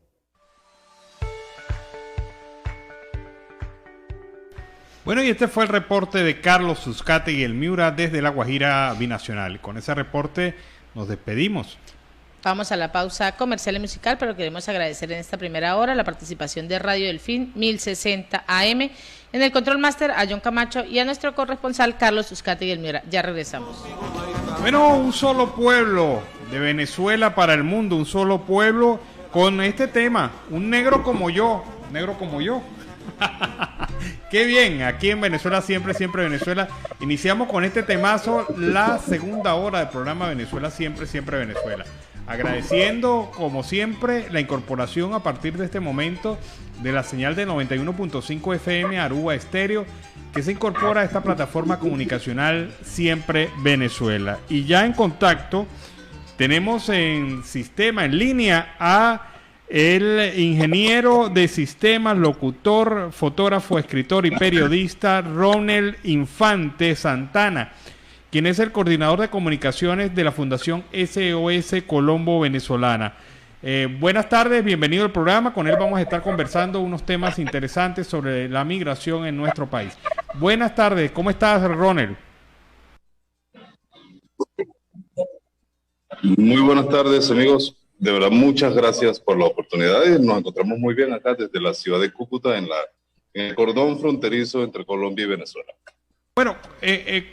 Bueno, y este fue el reporte de Carlos Uzcategui, el Miura, desde La Guajira Binacional. Con ese reporte nos despedimos. Vamos a la pausa comercial y musical, pero queremos agradecer en esta primera hora la participación de Radio Delfín 1060 AM, en el Control Master a John Camacho y a nuestro corresponsal Carlos Uzcategui, el Miura. Ya regresamos. Bueno, un solo pueblo de Venezuela para el mundo, un solo pueblo con este tema, un negro como yo, negro como yo. Qué bien, aquí en Venezuela siempre, siempre Venezuela. Iniciamos con este temazo la segunda hora del programa Venezuela Siempre, siempre Venezuela. Agradeciendo, como siempre, la incorporación a partir de este momento de la señal de 91.5 FM Aruba Estéreo, que se incorpora a esta plataforma comunicacional Siempre Venezuela. Y ya en contacto tenemos en sistema, en línea, a el ingeniero de sistemas, locutor, fotógrafo, escritor y periodista Ronel Infante Santana, quien es el coordinador de comunicaciones de la Fundación SOS Colombo Venezolana. Buenas tardes, bienvenido al programa. Con él vamos a estar conversando unos temas interesantes sobre la migración en nuestro país. Buenas tardes, ¿cómo estás, Ronel? Muy buenas tardes, amigos. De verdad, muchas gracias por la oportunidad. Nos encontramos muy bien acá desde la ciudad de Cúcuta, en el cordón fronterizo entre Colombia y Venezuela. Bueno,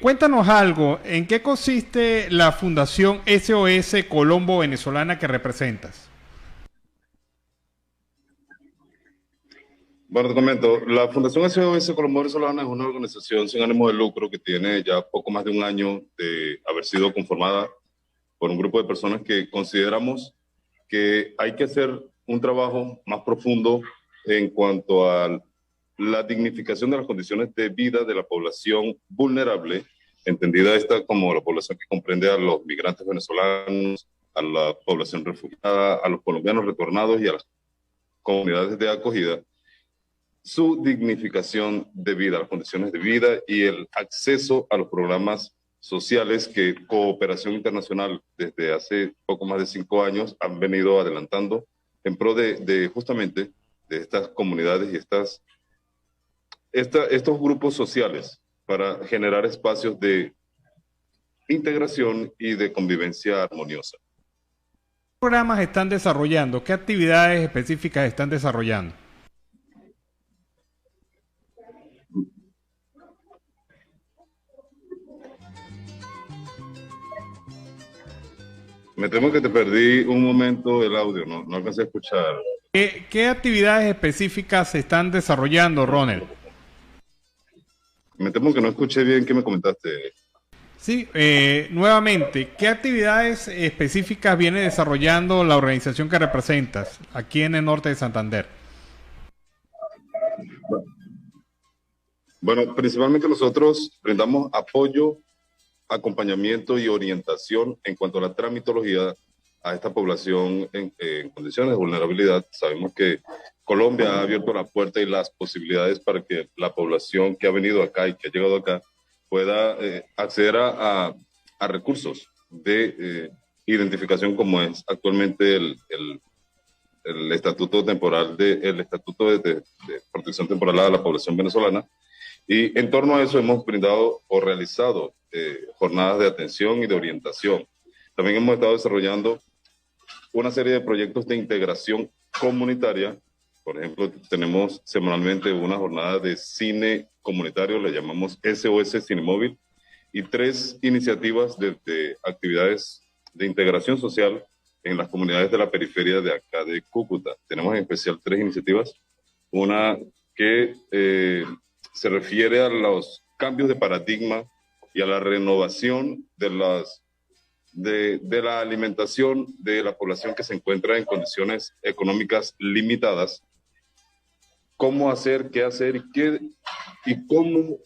cuéntanos algo. ¿En qué consiste la Fundación SOS Colombo Venezolana que representas? Bueno, te comento. La Fundación SOS Colombo Venezolana es una organización sin ánimo de lucro que tiene ya poco más de un año de haber sido conformada por un grupo de personas que consideramos que hay que hacer un trabajo más profundo en cuanto a la dignificación de las condiciones de vida de la población vulnerable, entendida esta como la población que comprende a los migrantes venezolanos, a la población refugiada, a los colombianos retornados y a las comunidades de acogida, su dignificación de vida, las condiciones de vida y el acceso a los programas sociales que Cooperación Internacional desde hace poco más de 5 años han venido adelantando en pro de justamente de estas comunidades y estos grupos sociales para generar espacios de integración y de convivencia armoniosa. ¿Qué programas están desarrollando? ¿Qué actividades específicas están desarrollando? Me temo que te perdí un momento el audio, no alcancé a escuchar. ¿Qué actividades específicas se están desarrollando, Ronald? Me temo que no escuché bien qué me comentaste. Sí, nuevamente, ¿qué actividades específicas viene desarrollando la organización que representas aquí en el norte de Santander? Bueno, principalmente nosotros brindamos apoyo, acompañamiento y orientación en cuanto a la tramitología a esta población en condiciones de vulnerabilidad. Sabemos que Colombia ha abierto la puerta y las posibilidades para que la población que ha venido acá y que ha llegado acá pueda acceder a recursos de identificación, como es actualmente el estatuto temporal el estatuto de protección temporal a la población venezolana. Y en torno a eso hemos brindado o realizado jornadas de atención y de orientación. También hemos estado desarrollando una serie de proyectos de integración comunitaria. Por ejemplo, tenemos semanalmente una jornada de cine comunitario, le llamamos SOS Cinemóvil, y 3 iniciativas de actividades de integración social en las comunidades de la periferia de acá de Cúcuta. Tenemos en especial 3 iniciativas. Una que se refiere a los cambios de paradigma y a la renovación de la alimentación de la población que se encuentra en condiciones económicas limitadas. Cómo hacer, qué hacer y cómo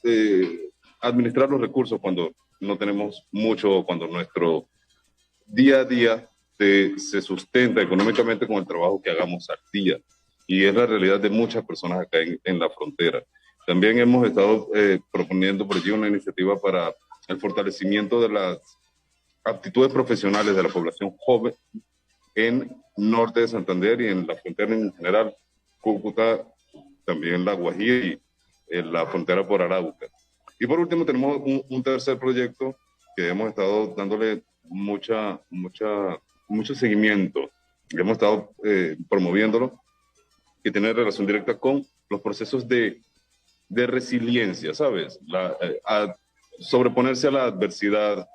administrar los recursos cuando no tenemos mucho, cuando nuestro día a día se sustenta económicamente con el trabajo que hagamos al día. Y es la realidad de muchas personas acá en la frontera. También hemos estado proponiendo por allí una iniciativa para el fortalecimiento de las aptitudes profesionales de la población joven en norte de Santander y en la frontera en general, Cúcuta, también La Guajira y en la frontera por Arauca. Y por último tenemos un tercer proyecto que hemos estado dándole mucho seguimiento, que hemos estado promoviéndolo, que tiene relación directa con los procesos de resiliencia, ¿sabes? Sobreponerse a la adversidad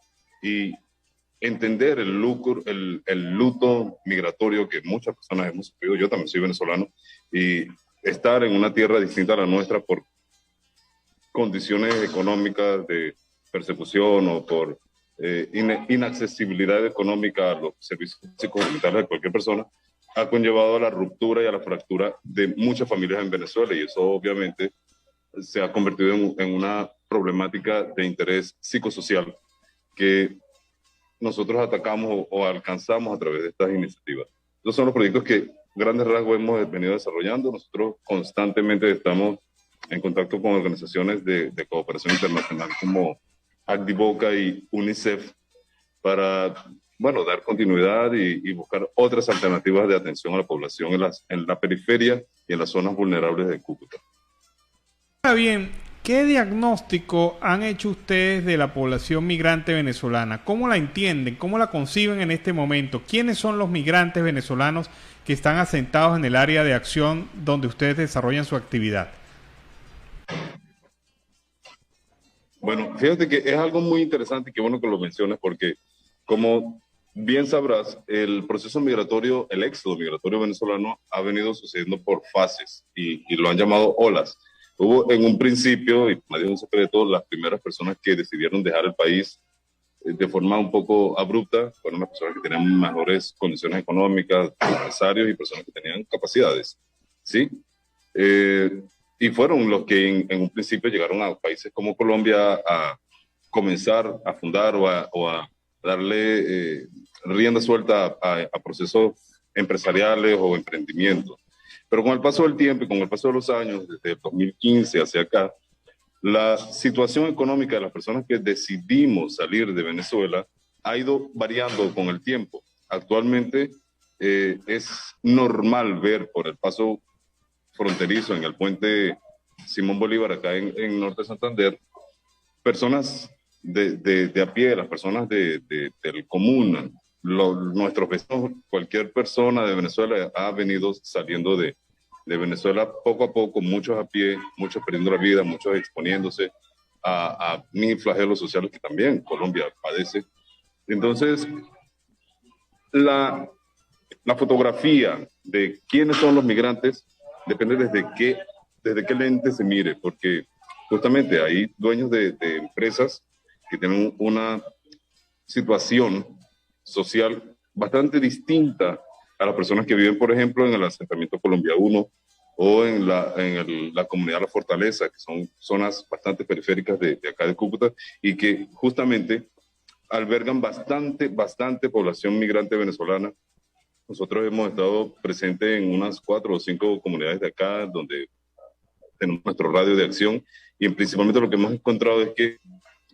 y entender el luto migratorio que muchas personas hemos sufrido. Yo también soy venezolano, y estar en una tierra distinta a la nuestra por condiciones económicas de persecución o por inaccesibilidad económica a los servicios psicosanitarios de cualquier persona, ha conllevado a la ruptura y a la fractura de muchas familias en Venezuela, y eso obviamente se ha convertido en una problemática de interés psicosocial que nosotros atacamos o alcanzamos a través de estas iniciativas. Estos son los proyectos que grandes rasgos hemos venido desarrollando. Nosotros constantemente estamos en contacto con organizaciones de cooperación internacional como Acdivoca y UNICEF para, dar continuidad y buscar otras alternativas de atención a la población en la periferia y en las zonas vulnerables de Cúcuta. Ahora bien, ¿qué diagnóstico han hecho ustedes de la población migrante venezolana? ¿Cómo la entienden? ¿Cómo la conciben en este momento? ¿Quiénes son los migrantes venezolanos que están asentados en el área de acción donde ustedes desarrollan su actividad? Bueno, fíjate que es algo muy interesante y qué bueno que lo menciones, porque como bien sabrás, el proceso migratorio, el éxodo migratorio venezolano ha venido sucediendo por fases y lo han llamado olas. Hubo en un principio, y nadie es un secreto, las primeras personas que decidieron dejar el país de forma un poco abrupta fueron las personas que tenían mejores condiciones económicas, empresarios y personas que tenían capacidades, ¿sí? y fueron los que en un principio llegaron a países como Colombia a comenzar a fundar o a darle rienda suelta a procesos empresariales o emprendimientos. Pero con el paso del tiempo y con el paso de los años, desde el 2015 hacia acá, la situación económica de las personas que decidimos salir de Venezuela ha ido variando con el tiempo. Actualmente es normal ver por el paso fronterizo en el puente Simón Bolívar, acá en Norte de Santander, personas de a pie, las personas del común, nuestros vecinos, cualquier persona de Venezuela ha venido saliendo de Venezuela poco a poco, muchos a pie, muchos perdiendo la vida, muchos exponiéndose a mil flagelos sociales que también Colombia padece. Entonces, la fotografía de quiénes son los migrantes depende desde qué lente se mire, porque justamente hay dueños de empresas que tienen una situación social bastante distinta a las personas que viven, por ejemplo, en el asentamiento Colombia 1 o en la comunidad La Fortaleza, que son zonas bastante periféricas de acá de Cúcuta y que justamente albergan bastante población migrante venezolana. Nosotros hemos estado presentes en unas 4 o 5 comunidades de acá donde tenemos nuestro radio de acción y principalmente lo que hemos encontrado es que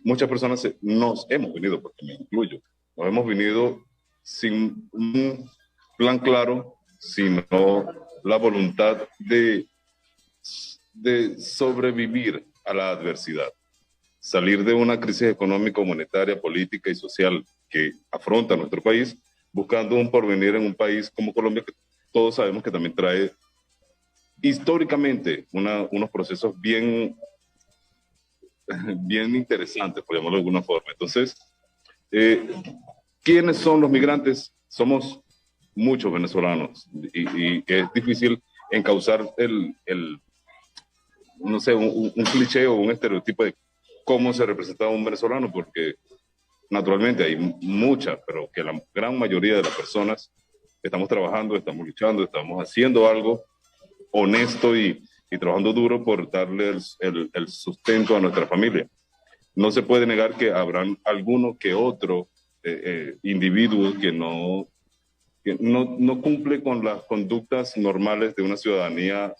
muchas personas nos hemos venido, porque me incluyo, nos hemos venido sin un plan claro, sino la voluntad de sobrevivir a la adversidad, salir de una crisis económica, monetaria, política y social que afronta nuestro país, buscando un porvenir en un país como Colombia, que todos sabemos que también trae históricamente unos procesos bien interesantes, por llamarlo de alguna forma. Entonces, ¿quiénes son los migrantes? Somos muchos venezolanos y es difícil encauzar no sé, un cliché o un estereotipo de cómo se representa un venezolano, porque naturalmente hay muchas, pero que la gran mayoría de las personas estamos trabajando, estamos luchando, estamos haciendo algo honesto y trabajando duro por darle el sustento a nuestra familia. No se puede negar que habrán alguno que otro individuo que no cumple con las conductas normales de una ciudadanía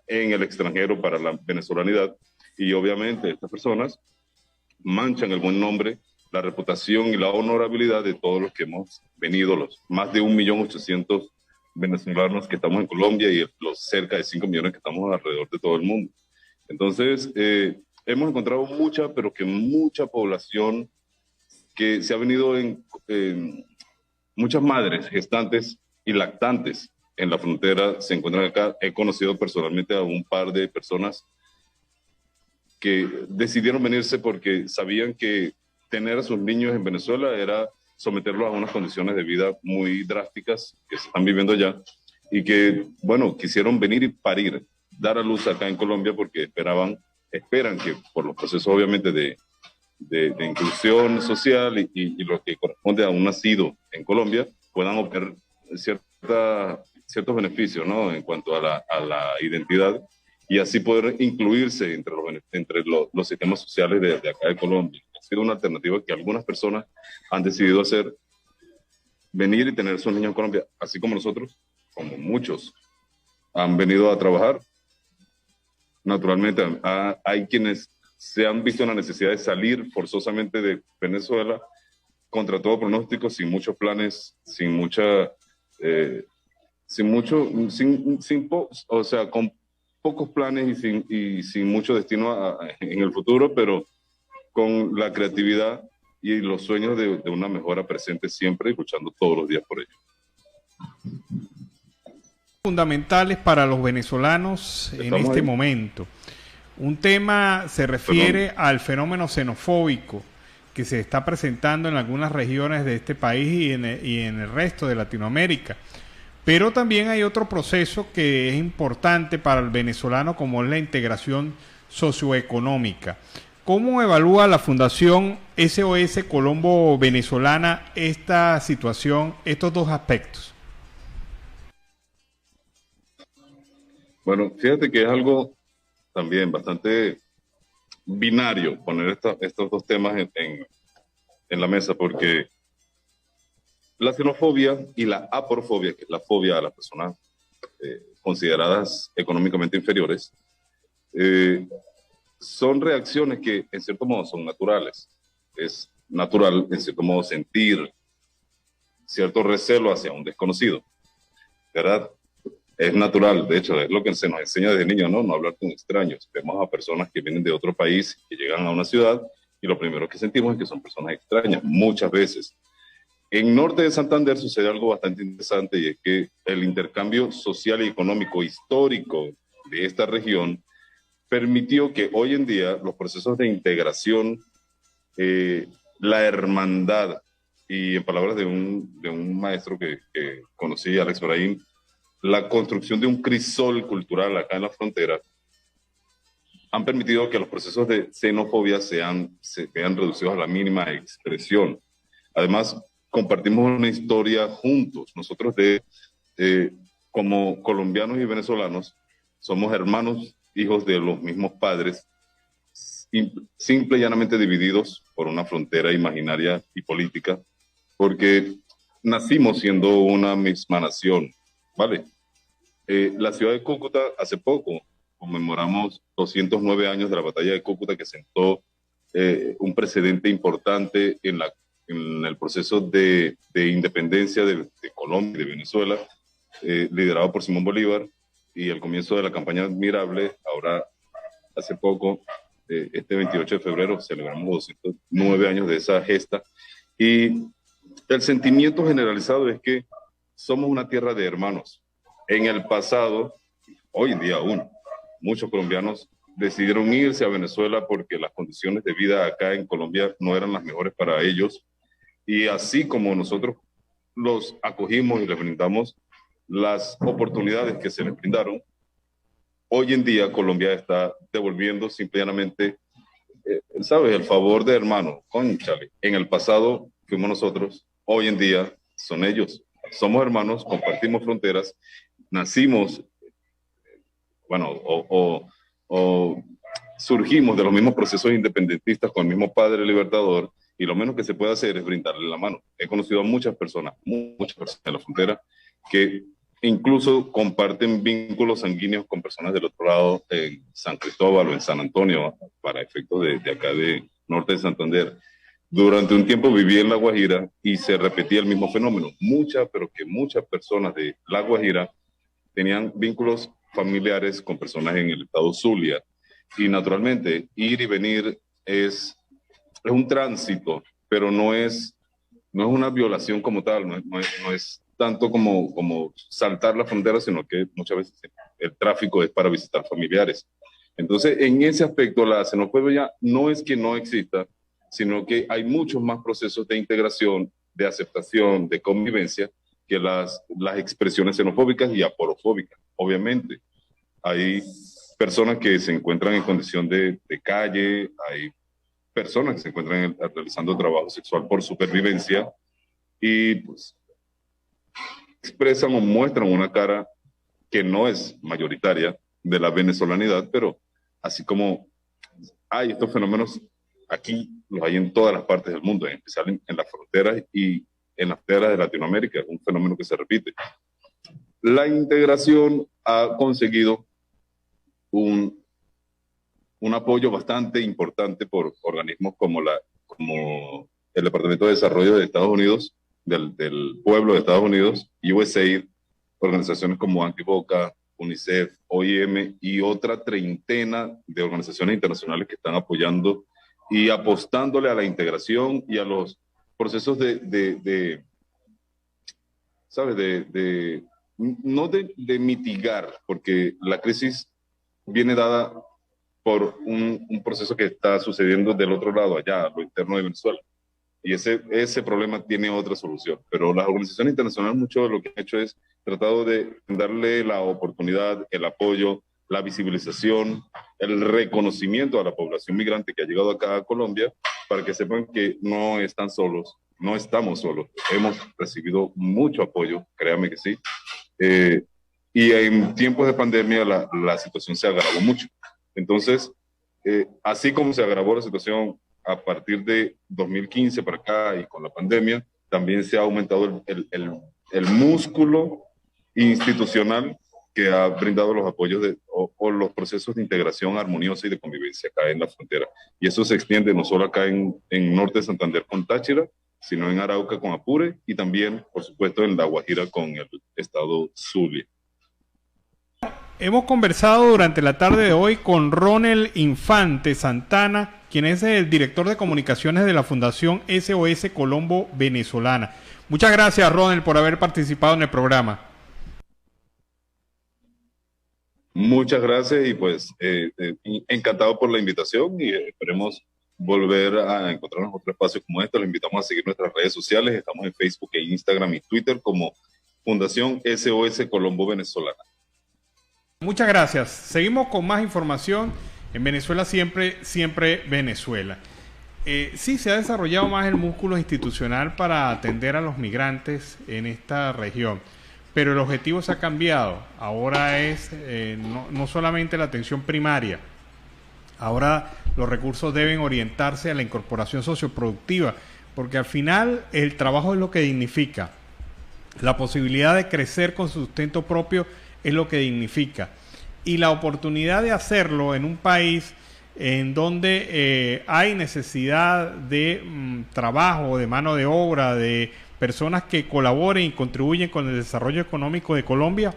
en el extranjero para la venezolanidad, y obviamente estas personas manchan el buen nombre, la reputación y la honorabilidad de todos los que hemos venido, los más de 1.800.000 venezolanos que estamos en Colombia y los cerca de 5 millones que estamos alrededor de todo el mundo. Entonces, hemos encontrado mucha población que se ha venido en muchas madres gestantes y lactantes en la frontera se encuentran acá. He conocido personalmente a un par de personas que decidieron venirse porque sabían que tener a sus niños en Venezuela era someterlos a unas condiciones de vida muy drásticas que se están viviendo allá y que, bueno, quisieron venir y parir, dar a luz acá en Colombia porque esperan que por los procesos obviamente de inclusión social y lo que corresponde a un nacido en Colombia puedan obtener ciertos beneficios, ¿no? En cuanto a la identidad y así poder incluirse entre los sistemas sociales de acá de Colombia. Ha sido una alternativa que algunas personas han decidido hacer, venir y tener sus niños en Colombia, así como nosotros, como muchos han venido a trabajar. Naturalmente, hay quienes se han visto en la necesidad de salir forzosamente de Venezuela contra todo pronóstico, sin muchos planes, o sea, con pocos planes y sin mucho destino en el futuro, pero con la creatividad y los sueños de una mejora presente siempre y luchando todos los días por ello. Fundamentales para los venezolanos en este momento. Un tema se refiere al fenómeno xenofóbico que se está presentando en algunas regiones de este país y en el resto de Latinoamérica. Pero también hay otro proceso que es importante para el venezolano, como es la integración socioeconómica. ¿Cómo evalúa la Fundación SOS Colombo Venezolana esta situación, estos dos aspectos? Bueno, fíjate que es algo también bastante binario poner estos dos temas en la mesa, porque la xenofobia y la aporofobia, que es la fobia a las personas consideradas económicamente inferiores, son reacciones que en cierto modo son naturales. Es natural en cierto modo sentir cierto recelo hacia un desconocido, ¿verdad? Es natural, de hecho, es lo que se nos enseña desde niños, ¿no? No hablar con extraños. Vemos a personas que vienen de otro país, que llegan a una ciudad, y lo primero que sentimos es que son personas extrañas, muchas veces. En norte de Santander sucede algo bastante interesante, y es que el intercambio social y económico histórico de esta región permitió que hoy en día los procesos de integración, la hermandad, y en palabras de un maestro que conocí, Alex Brahim, la construcción de un crisol cultural acá en la frontera, han permitido que los procesos de xenofobia se vean reducidos a la mínima expresión. Además, compartimos una historia juntos. Nosotros como colombianos y venezolanos, somos hermanos, hijos de los mismos padres, simple y llanamente divididos por una frontera imaginaria y política, porque nacimos siendo una misma nación, ¿vale? La ciudad de Cúcuta, hace poco conmemoramos 209 años de la batalla de Cúcuta, que sentó un precedente importante en el proceso de independencia de Colombia y de Venezuela, liderado por Simón Bolívar, y el comienzo de la campaña admirable. Ahora, hace poco, este 28 de febrero, celebramos 209 años de esa gesta, y el sentimiento generalizado es que somos una tierra de hermanos. En el pasado, hoy en día aún, muchos colombianos decidieron irse a Venezuela porque las condiciones de vida acá en Colombia no eran las mejores para ellos, y así como nosotros los acogimos y les brindamos las oportunidades que se les brindaron, hoy en día Colombia está devolviendo simplemente, ¿sabes?, el favor de hermano. Cónchale, en el pasado fuimos nosotros, hoy en día son ellos. Somos hermanos, compartimos fronteras, nacimos, bueno, o surgimos de los mismos procesos independentistas con el mismo padre libertador, y lo menos que se puede hacer es brindarle la mano. He conocido a muchas personas en la frontera que incluso comparten vínculos sanguíneos con personas del otro lado, en San Cristóbal o en San Antonio, para efectos de acá de norte de Santander. Durante un tiempo viví en La Guajira y se repetía el mismo fenómeno. Muchas personas de La Guajira tenían vínculos familiares con personas en el estado Zulia. Y naturalmente, ir y venir es un tránsito, pero no es una violación como tal, no es tanto como saltar la frontera, sino que muchas veces el tráfico es para visitar familiares. Entonces, en ese aspecto, la xenofobia no es que no exista, sino que hay muchos más procesos de integración, de aceptación, de convivencia, que las expresiones xenofóbicas y aporofóbicas. Obviamente, hay personas que se encuentran en condición de calle, hay personas que se encuentran realizando trabajo sexual por supervivencia, y pues expresan o muestran una cara que no es mayoritaria de la venezolanidad, pero así como hay estos fenómenos, aquí los hay en todas las partes del mundo, en especial en las fronteras y en las tierras de Latinoamérica. Es un fenómeno que se repite. La integración ha conseguido un apoyo bastante importante por organismos como el Departamento de Desarrollo de Estados Unidos, del pueblo de Estados Unidos, USAID, organizaciones como Antiboca, UNICEF, OIM y otra treintena de organizaciones internacionales que están apoyando y apostándole a la integración y a los procesos no de mitigar, porque la crisis viene dada por un proceso que está sucediendo del otro lado, allá, a lo interno de Venezuela. Y ese problema tiene otra solución. Pero las organizaciones internacionales, mucho de lo que han hecho es tratado de darle la oportunidad, el apoyo, la visibilización, el reconocimiento a la población migrante que ha llegado acá a Colombia, para que sepan que no están solos, no estamos solos. Hemos recibido mucho apoyo, créanme que sí. y en tiempos de pandemia la situación se agravó mucho. Entonces, así como se agravó la situación a partir de 2015 para acá y con la pandemia, también se ha aumentado el músculo institucional que ha brindado los apoyos o los procesos de integración armoniosa y de convivencia acá en la frontera. Y eso se extiende no solo acá en Norte de Santander con Táchira, sino en Arauca con Apure y también, por supuesto, en La Guajira con el estado Zulia. Hemos conversado durante la tarde de hoy con Ronel Infante Santana, quien es el director de comunicaciones de la Fundación SOS Colombo Venezolana. Muchas gracias, Ronel, por haber participado en el programa. Muchas gracias y pues encantado por la invitación y esperemos volver a encontrarnos en otro espacio como este. Los invitamos a seguir nuestras redes sociales. Estamos en Facebook, Instagram y Twitter como Fundación SOS Colombo Venezolana. Muchas gracias. Seguimos con más información en Venezuela siempre, siempre Venezuela. Sí, se ha desarrollado más el músculo institucional para atender a los migrantes en esta región, pero el objetivo se ha cambiado. Ahora es no solamente la atención primaria, ahora los recursos deben orientarse a la incorporación socioproductiva, porque al final el trabajo es lo que dignifica. La posibilidad de crecer con sustento propio es lo que dignifica. Y la oportunidad de hacerlo en un país en donde hay necesidad de trabajo, de mano de obra, de personas que colaboren y contribuyen con el desarrollo económico de Colombia,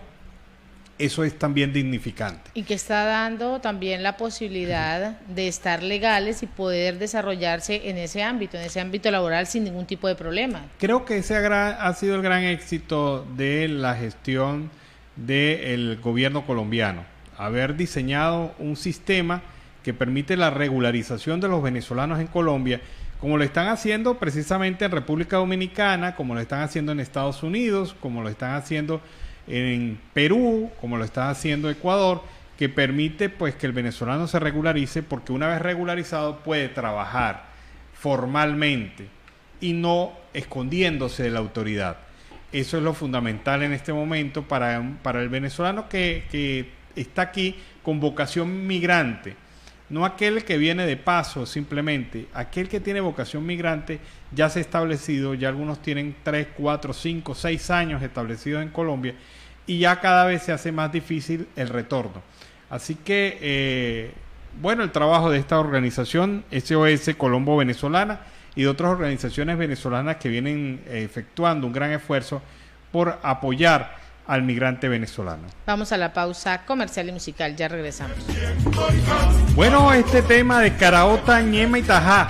eso es también dignificante. Y que está dando también la posibilidad de estar legales y poder desarrollarse en ese ámbito laboral sin ningún tipo de problema. Creo que ese ha sido el gran éxito de la gestión del gobierno colombiano, haber diseñado un sistema que permite la regularización de los venezolanos en Colombia, como lo están haciendo precisamente en República Dominicana, como lo están haciendo en Estados Unidos, como lo están haciendo en Perú, como lo está haciendo Ecuador, que permite pues que el venezolano se regularice, porque una vez regularizado puede trabajar formalmente y no escondiéndose de la autoridad. Eso es lo fundamental en este momento para el venezolano que está aquí con vocación migrante. No aquel que viene de paso simplemente, aquel que tiene vocación migrante ya se ha establecido, ya algunos tienen 3, 4, 5, 6 años establecidos en Colombia y ya cada vez se hace más difícil el retorno. Así que, bueno, el trabajo de esta organización SOS Colombo Venezolana y de otras organizaciones venezolanas que vienen efectuando un gran esfuerzo por apoyar al migrante venezolano. Vamos a la pausa comercial y musical, ya regresamos. Bueno, este tema de caraota, ñema y tajá,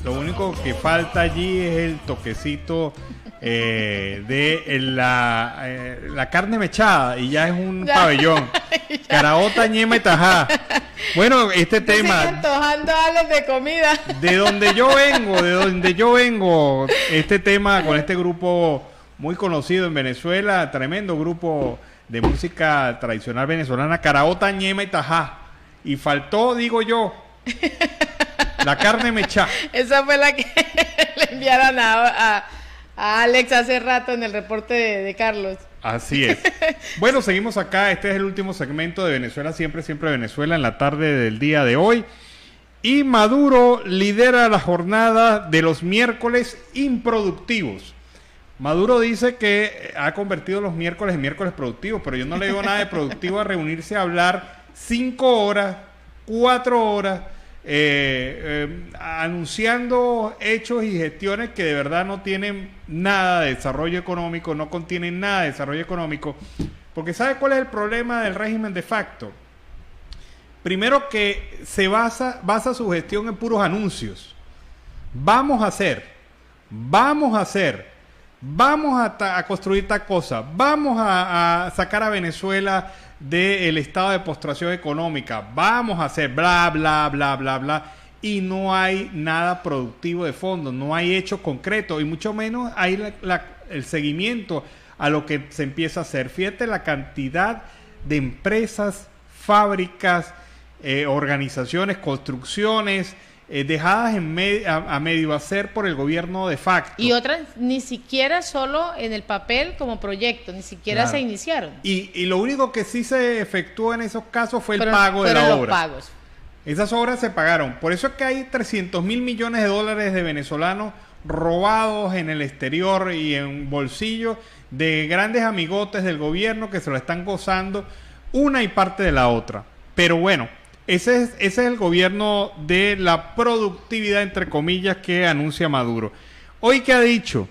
lo único que falta allí es el toquecito de la carne mechada y ya es un pabellón. Caraota, ñema y tajá. Bueno, este tema... Siguen antojando Alex de comida. De donde yo vengo, este tema con este grupo muy conocido en Venezuela, tremendo grupo de música tradicional venezolana, caraota, ñema y tajá. Y faltó, digo yo, la carne mechada. Esa fue la que le enviaron a Alex hace rato en el reporte de Carlos. Así es. Bueno, seguimos acá. Este es el último segmento de Venezuela Siempre, Siempre Venezuela en la tarde del día de hoy. Y Maduro lidera la jornada de los miércoles improductivos. Maduro dice que ha convertido los miércoles en miércoles productivos, pero yo no le digo nada de productivo a reunirse a hablar 5 horas, 4 horas, anunciando hechos y gestiones que de verdad no tienen nada de desarrollo económico, no contienen nada de desarrollo económico, porque ¿sabe cuál es el problema del régimen de facto? Primero que se basa su gestión en puros anuncios. Vamos a hacer, vamos a construir tal cosa, vamos a sacar a Venezuela del estado de postración económica, vamos a hacer bla, bla, bla, bla, bla, y no hay nada productivo de fondo, no hay hechos concretos, y mucho menos hay el seguimiento a lo que se empieza a hacer. Fíjate la cantidad de empresas, fábricas, organizaciones, construcciones, dejadas a medio hacer por el gobierno de facto. Y otras ni siquiera solo en el papel como proyecto, ni siquiera se iniciaron. Y lo único que sí se efectuó en esos casos fue el pago de la obra. Pagos. Esas obras se pagaron. Por eso es que hay 300.000 millones de dólares de venezolanos robados en el exterior y en bolsillos de grandes amigotes del gobierno que se lo están gozando una y parte de la otra. Pero bueno, ese es el gobierno de la productividad, entre comillas, que anuncia Maduro. Hoy, ¿qué ha dicho?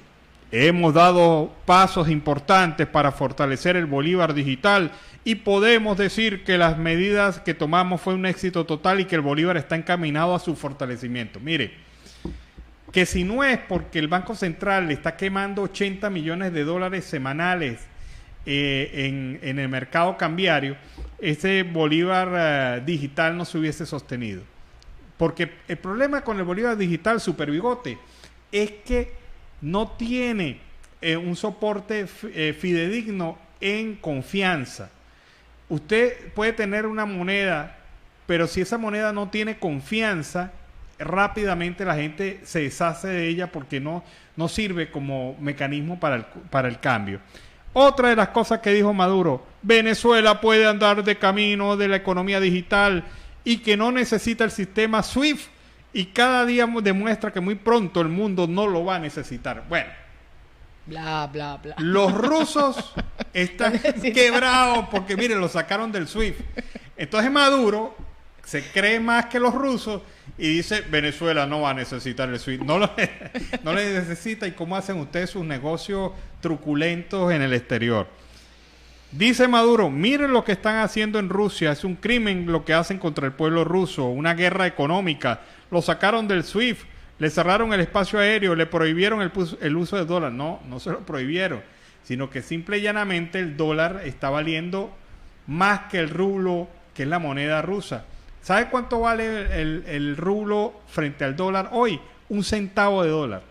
Hemos dado pasos importantes para fortalecer el Bolívar digital y podemos decir que las medidas que tomamos fue un éxito total y que el Bolívar está encaminado a su fortalecimiento. Mire, que si no es porque el Banco Central le está quemando 80 millones de dólares semanales en el mercado cambiario, ese Bolívar digital no se hubiese sostenido. Porque el problema con el Bolívar digital, Super Bigote, es que no tiene un soporte fidedigno en confianza. Usted puede tener una moneda, pero si esa moneda no tiene confianza, rápidamente la gente se deshace de ella porque no sirve como mecanismo para el cambio. Otra de las cosas que dijo Maduro: Venezuela puede andar de camino de la economía digital y que no necesita el sistema SWIFT, y cada día demuestra que muy pronto el mundo no lo va a necesitar. Bueno, bla, bla, bla. Los rusos están quebrados porque, miren, lo sacaron del SWIFT. Entonces Maduro se cree más que los rusos y dice: Venezuela no va a necesitar el SWIFT. No le necesita. ¿Y cómo hacen ustedes sus negocios truculentos en el exterior? Dice Maduro: miren lo que están haciendo en Rusia. Es un crimen lo que hacen contra el pueblo ruso. Una guerra económica. Lo sacaron del SWIFT. Le cerraron el espacio aéreo. Le prohibieron el uso del dólar. No se lo prohibieron. Sino que simple y llanamente el dólar está valiendo más que el rublo, que es la moneda rusa. ¿Sabe cuánto vale el rublo frente al dólar hoy? 1 centavo de dólar.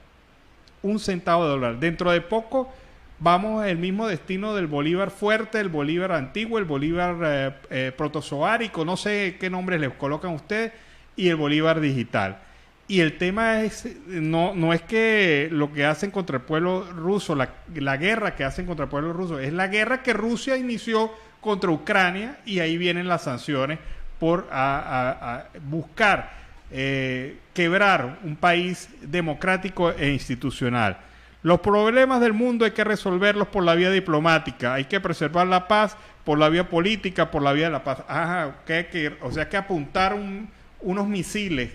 1 centavo de dólar. Dentro de poco vamos al mismo destino del Bolívar fuerte, el Bolívar antiguo, el Bolívar protozoárico, no sé qué nombres les colocan ustedes, y el Bolívar digital. Y el tema es, no es que lo que hacen contra el pueblo ruso, la guerra que hacen contra el pueblo ruso, es la guerra que Rusia inició contra Ucrania, y ahí vienen las sanciones por a buscar quebrar un país democrático e institucional. Los problemas del mundo hay que resolverlos por la vía diplomática, hay que preservar la paz por la vía política, por la vía de la paz. O sea que apuntar unos misiles,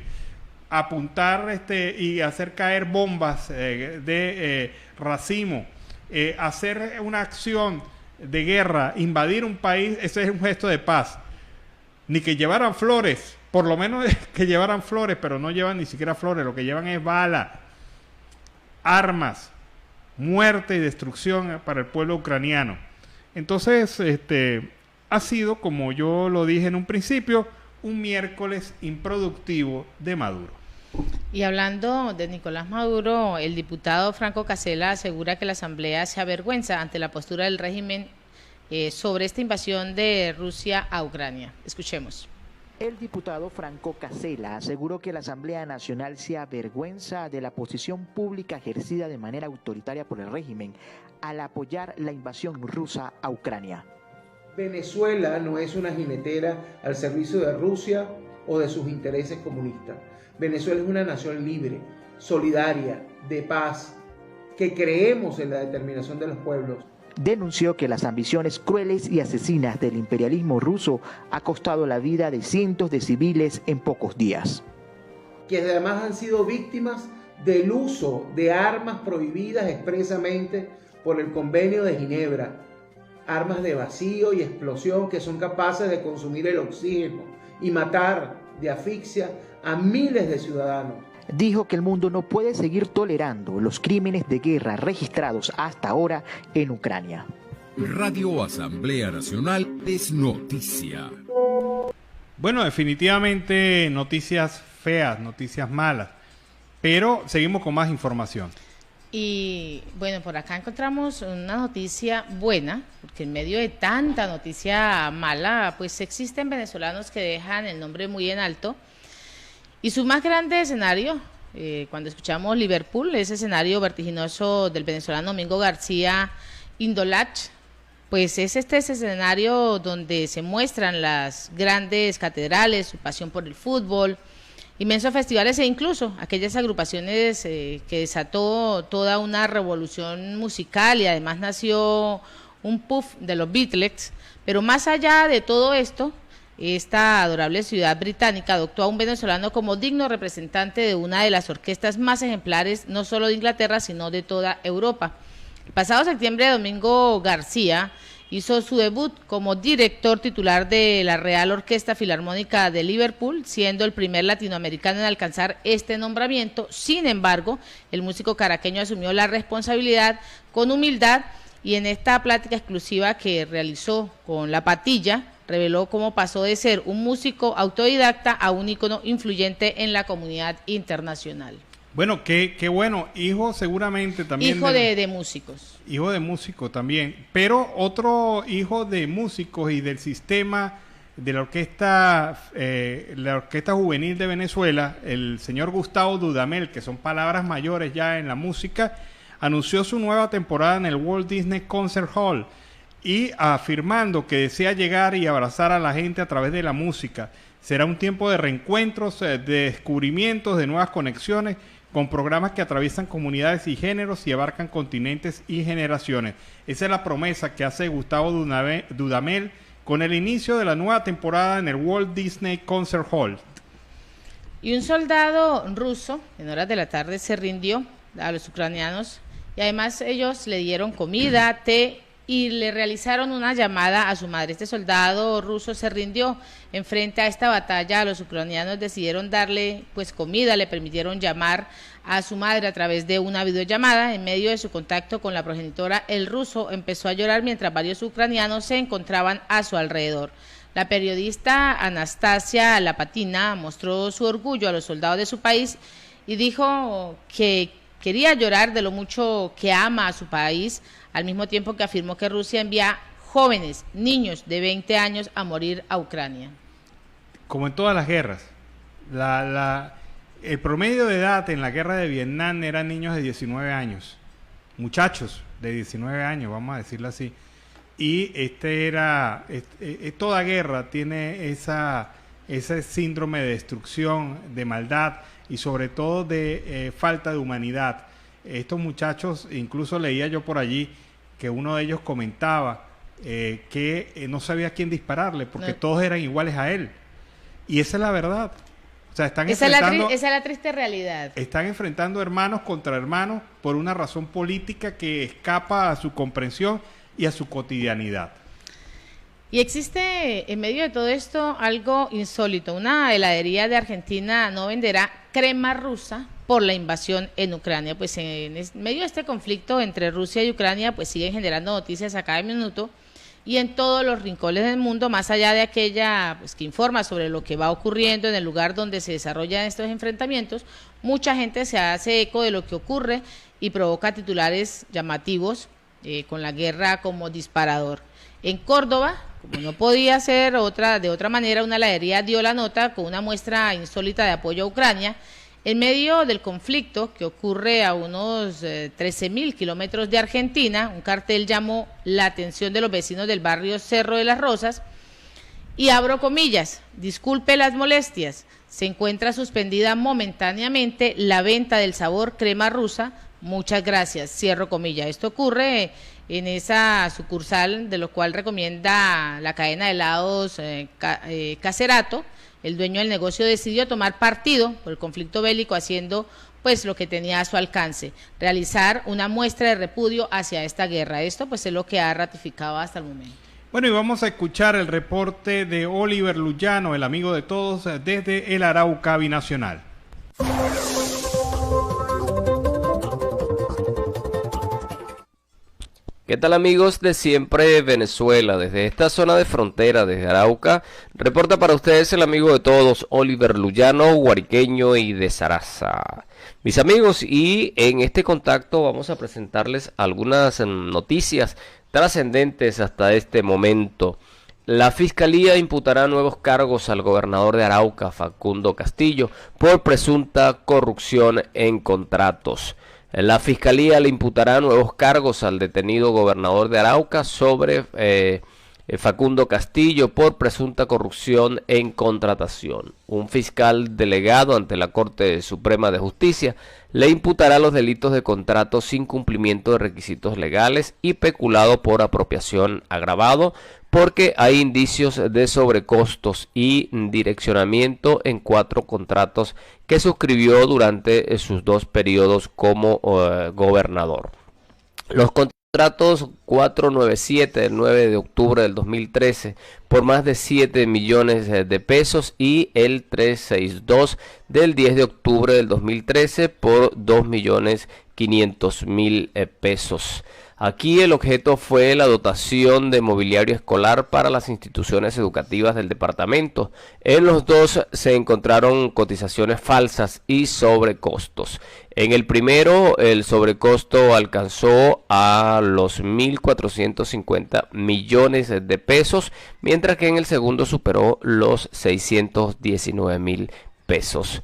apuntar y hacer caer bombas de racimo, hacer una acción de guerra, invadir un país, ese es un gesto de paz. Ni que llevaran flores, por lo menos que llevaran flores, pero no llevan ni siquiera flores, lo que llevan es bala, armas, muerte y destrucción para el pueblo ucraniano. Entonces, ha sido, como yo lo dije en un principio, un miércoles improductivo de Maduro. Y hablando de Nicolás Maduro, el diputado Franco Casella asegura que la Asamblea se avergüenza ante la postura del régimen sobre esta invasión de Rusia a Ucrania. Escuchemos. El diputado Franco Casella aseguró que la Asamblea Nacional se avergüenza de la posición pública ejercida de manera autoritaria por el régimen al apoyar la invasión rusa a Ucrania. Venezuela no es una jinetera al servicio de Rusia o de sus intereses comunistas. Venezuela es una nación libre, solidaria, de paz, que creemos en la determinación de los pueblos. Denunció que las ambiciones crueles y asesinas del imperialismo ruso ha costado la vida de cientos de civiles en pocos días. Que además han sido víctimas del uso de armas prohibidas expresamente por el Convenio de Ginebra, armas de vacío y explosión que son capaces de consumir el oxígeno y matar de asfixia a miles de ciudadanos. Dijo que el mundo no puede seguir tolerando los crímenes de guerra registrados hasta ahora en Ucrania. Radio Asamblea Nacional es noticia. Bueno, definitivamente noticias feas, noticias malas, pero seguimos con más información. Y bueno, por acá encontramos una noticia buena, porque en medio de tanta noticia mala, pues existen venezolanos que dejan el nombre muy en alto. Y su más grande escenario, cuando escuchamos Liverpool, ese escenario vertiginoso del venezolano Domingo García Indolach, pues es este escenario donde se muestran las grandes catedrales, su pasión por el fútbol, inmensos festivales e incluso aquellas agrupaciones que desató toda una revolución musical y además nació un puff de los Beatles. Pero más allá de todo esto, esta adorable ciudad británica adoptó a un venezolano como digno representante de una de las orquestas más ejemplares, no solo de Inglaterra, sino de toda Europa. El pasado septiembre, Domingo García hizo su debut como director titular de la Real Orquesta Filarmónica de Liverpool, siendo el primer latinoamericano en alcanzar este nombramiento. Sin embargo, el músico caraqueño asumió la responsabilidad con humildad y en esta plática exclusiva que realizó con La Patilla, reveló cómo pasó de ser un músico autodidacta a un ícono influyente en la comunidad internacional. Bueno, qué bueno, hijo seguramente también. Hijo de músicos. Hijo de músico también, pero otro hijo de músicos y del sistema de la Orquesta Juvenil de Venezuela, el señor Gustavo Dudamel, que son palabras mayores ya en la música, anunció su nueva temporada en el Walt Disney Concert Hall y afirmando que desea llegar y abrazar a la gente a través de la música. Será un tiempo de reencuentros, de descubrimientos, de nuevas conexiones, con programas que atraviesan comunidades y géneros y abarcan continentes y generaciones. Esa es la promesa que hace Gustavo Dudamel con el inicio de la nueva temporada en el Walt Disney Concert Hall. Y un soldado ruso en horas de la tarde se rindió a los ucranianos y además ellos le dieron comida, té y le realizaron una llamada a su madre. Este soldado ruso se rindió. Enfrente a esta batalla, los ucranianos decidieron darle pues comida, le permitieron llamar a su madre a través de una videollamada. En medio de su contacto con la progenitora, el ruso empezó a llorar mientras varios ucranianos se encontraban a su alrededor. La periodista Anastasia Lapatina mostró su orgullo a los soldados de su país y dijo que quería llorar de lo mucho que ama a su país, al mismo tiempo que afirmó que Rusia envía jóvenes, niños de 20 años a morir a Ucrania. Como en todas las guerras, el promedio de edad en la guerra de Vietnam eran niños de 19 años, muchachos de 19 años, vamos a decirlo así. Y toda guerra tiene ese síndrome de destrucción, de maldad y sobre todo de falta de humanidad. Estos muchachos, incluso leía yo por allí que uno de ellos comentaba que no sabía a quién dispararle porque todos eran iguales a él. Y esa es la verdad. O sea, esa es la triste realidad. Están enfrentando hermanos contra hermanos por una razón política que escapa a su comprensión y a su cotidianidad. Y existe en medio de todo esto algo insólito. Una heladería de Argentina no venderá crema rusa por la invasión en Ucrania. Pues en medio de este conflicto entre Rusia y Ucrania, pues siguen generando noticias a cada minuto y en todos los rincones del mundo, más allá de aquella pues que informa sobre lo que va ocurriendo en el lugar donde se desarrollan estos enfrentamientos, mucha gente se hace eco de lo que ocurre y provoca titulares llamativos con la guerra como disparador. En Córdoba, como no podía ser de otra manera, una heladería dio la nota con una muestra insólita de apoyo a Ucrania. En medio del conflicto que ocurre a unos 13.000 kilómetros de Argentina, un cartel llamó la atención de los vecinos del barrio Cerro de las Rosas y abro comillas, disculpe las molestias, se encuentra suspendida momentáneamente la venta del sabor crema rusa, muchas gracias, cierro comillas. Esto ocurre en esa sucursal de lo cual recomienda la cadena de helados Caserato. El dueño del negocio decidió tomar partido por el conflicto bélico, haciendo pues lo que tenía a su alcance, realizar una muestra de repudio hacia esta guerra. Esto pues es lo que ha ratificado hasta el momento. Bueno, y vamos a escuchar el reporte de Oliver Luyano, el amigo de todos, desde el Arauca Binacional. ¿Qué tal amigos de Siempre Venezuela? Desde esta zona de frontera, desde Arauca, reporta para ustedes el amigo de todos, Oliver Luyano, guariqueño y de Saraza. Mis amigos, y en este contacto vamos a presentarles algunas noticias trascendentes hasta este momento. La Fiscalía imputará nuevos cargos al gobernador de Arauca, Facundo Castillo, por presunta corrupción en contratos. La Fiscalía le imputará nuevos cargos al detenido gobernador de Arauca sobre Facundo Castillo por presunta corrupción en contratación. Un fiscal delegado ante la Corte Suprema de Justicia le imputará los delitos de contrato sin cumplimiento de requisitos legales y peculado por apropiación agravado, porque hay indicios de sobrecostos y direccionamiento en 4 contratos que suscribió durante sus 2 periodos como gobernador. Los contratos 497 del 9 de octubre del 2013 por más de 7 millones de pesos y el 362 del 10 de octubre del 2013 por 2.500.000 pesos. Aquí el objeto fue la dotación de mobiliario escolar para las instituciones educativas del departamento. En los dos se encontraron cotizaciones falsas y sobrecostos. En el primero, el sobrecosto alcanzó a los 1.450 millones de pesos, mientras que en el segundo superó los 619.000 pesos.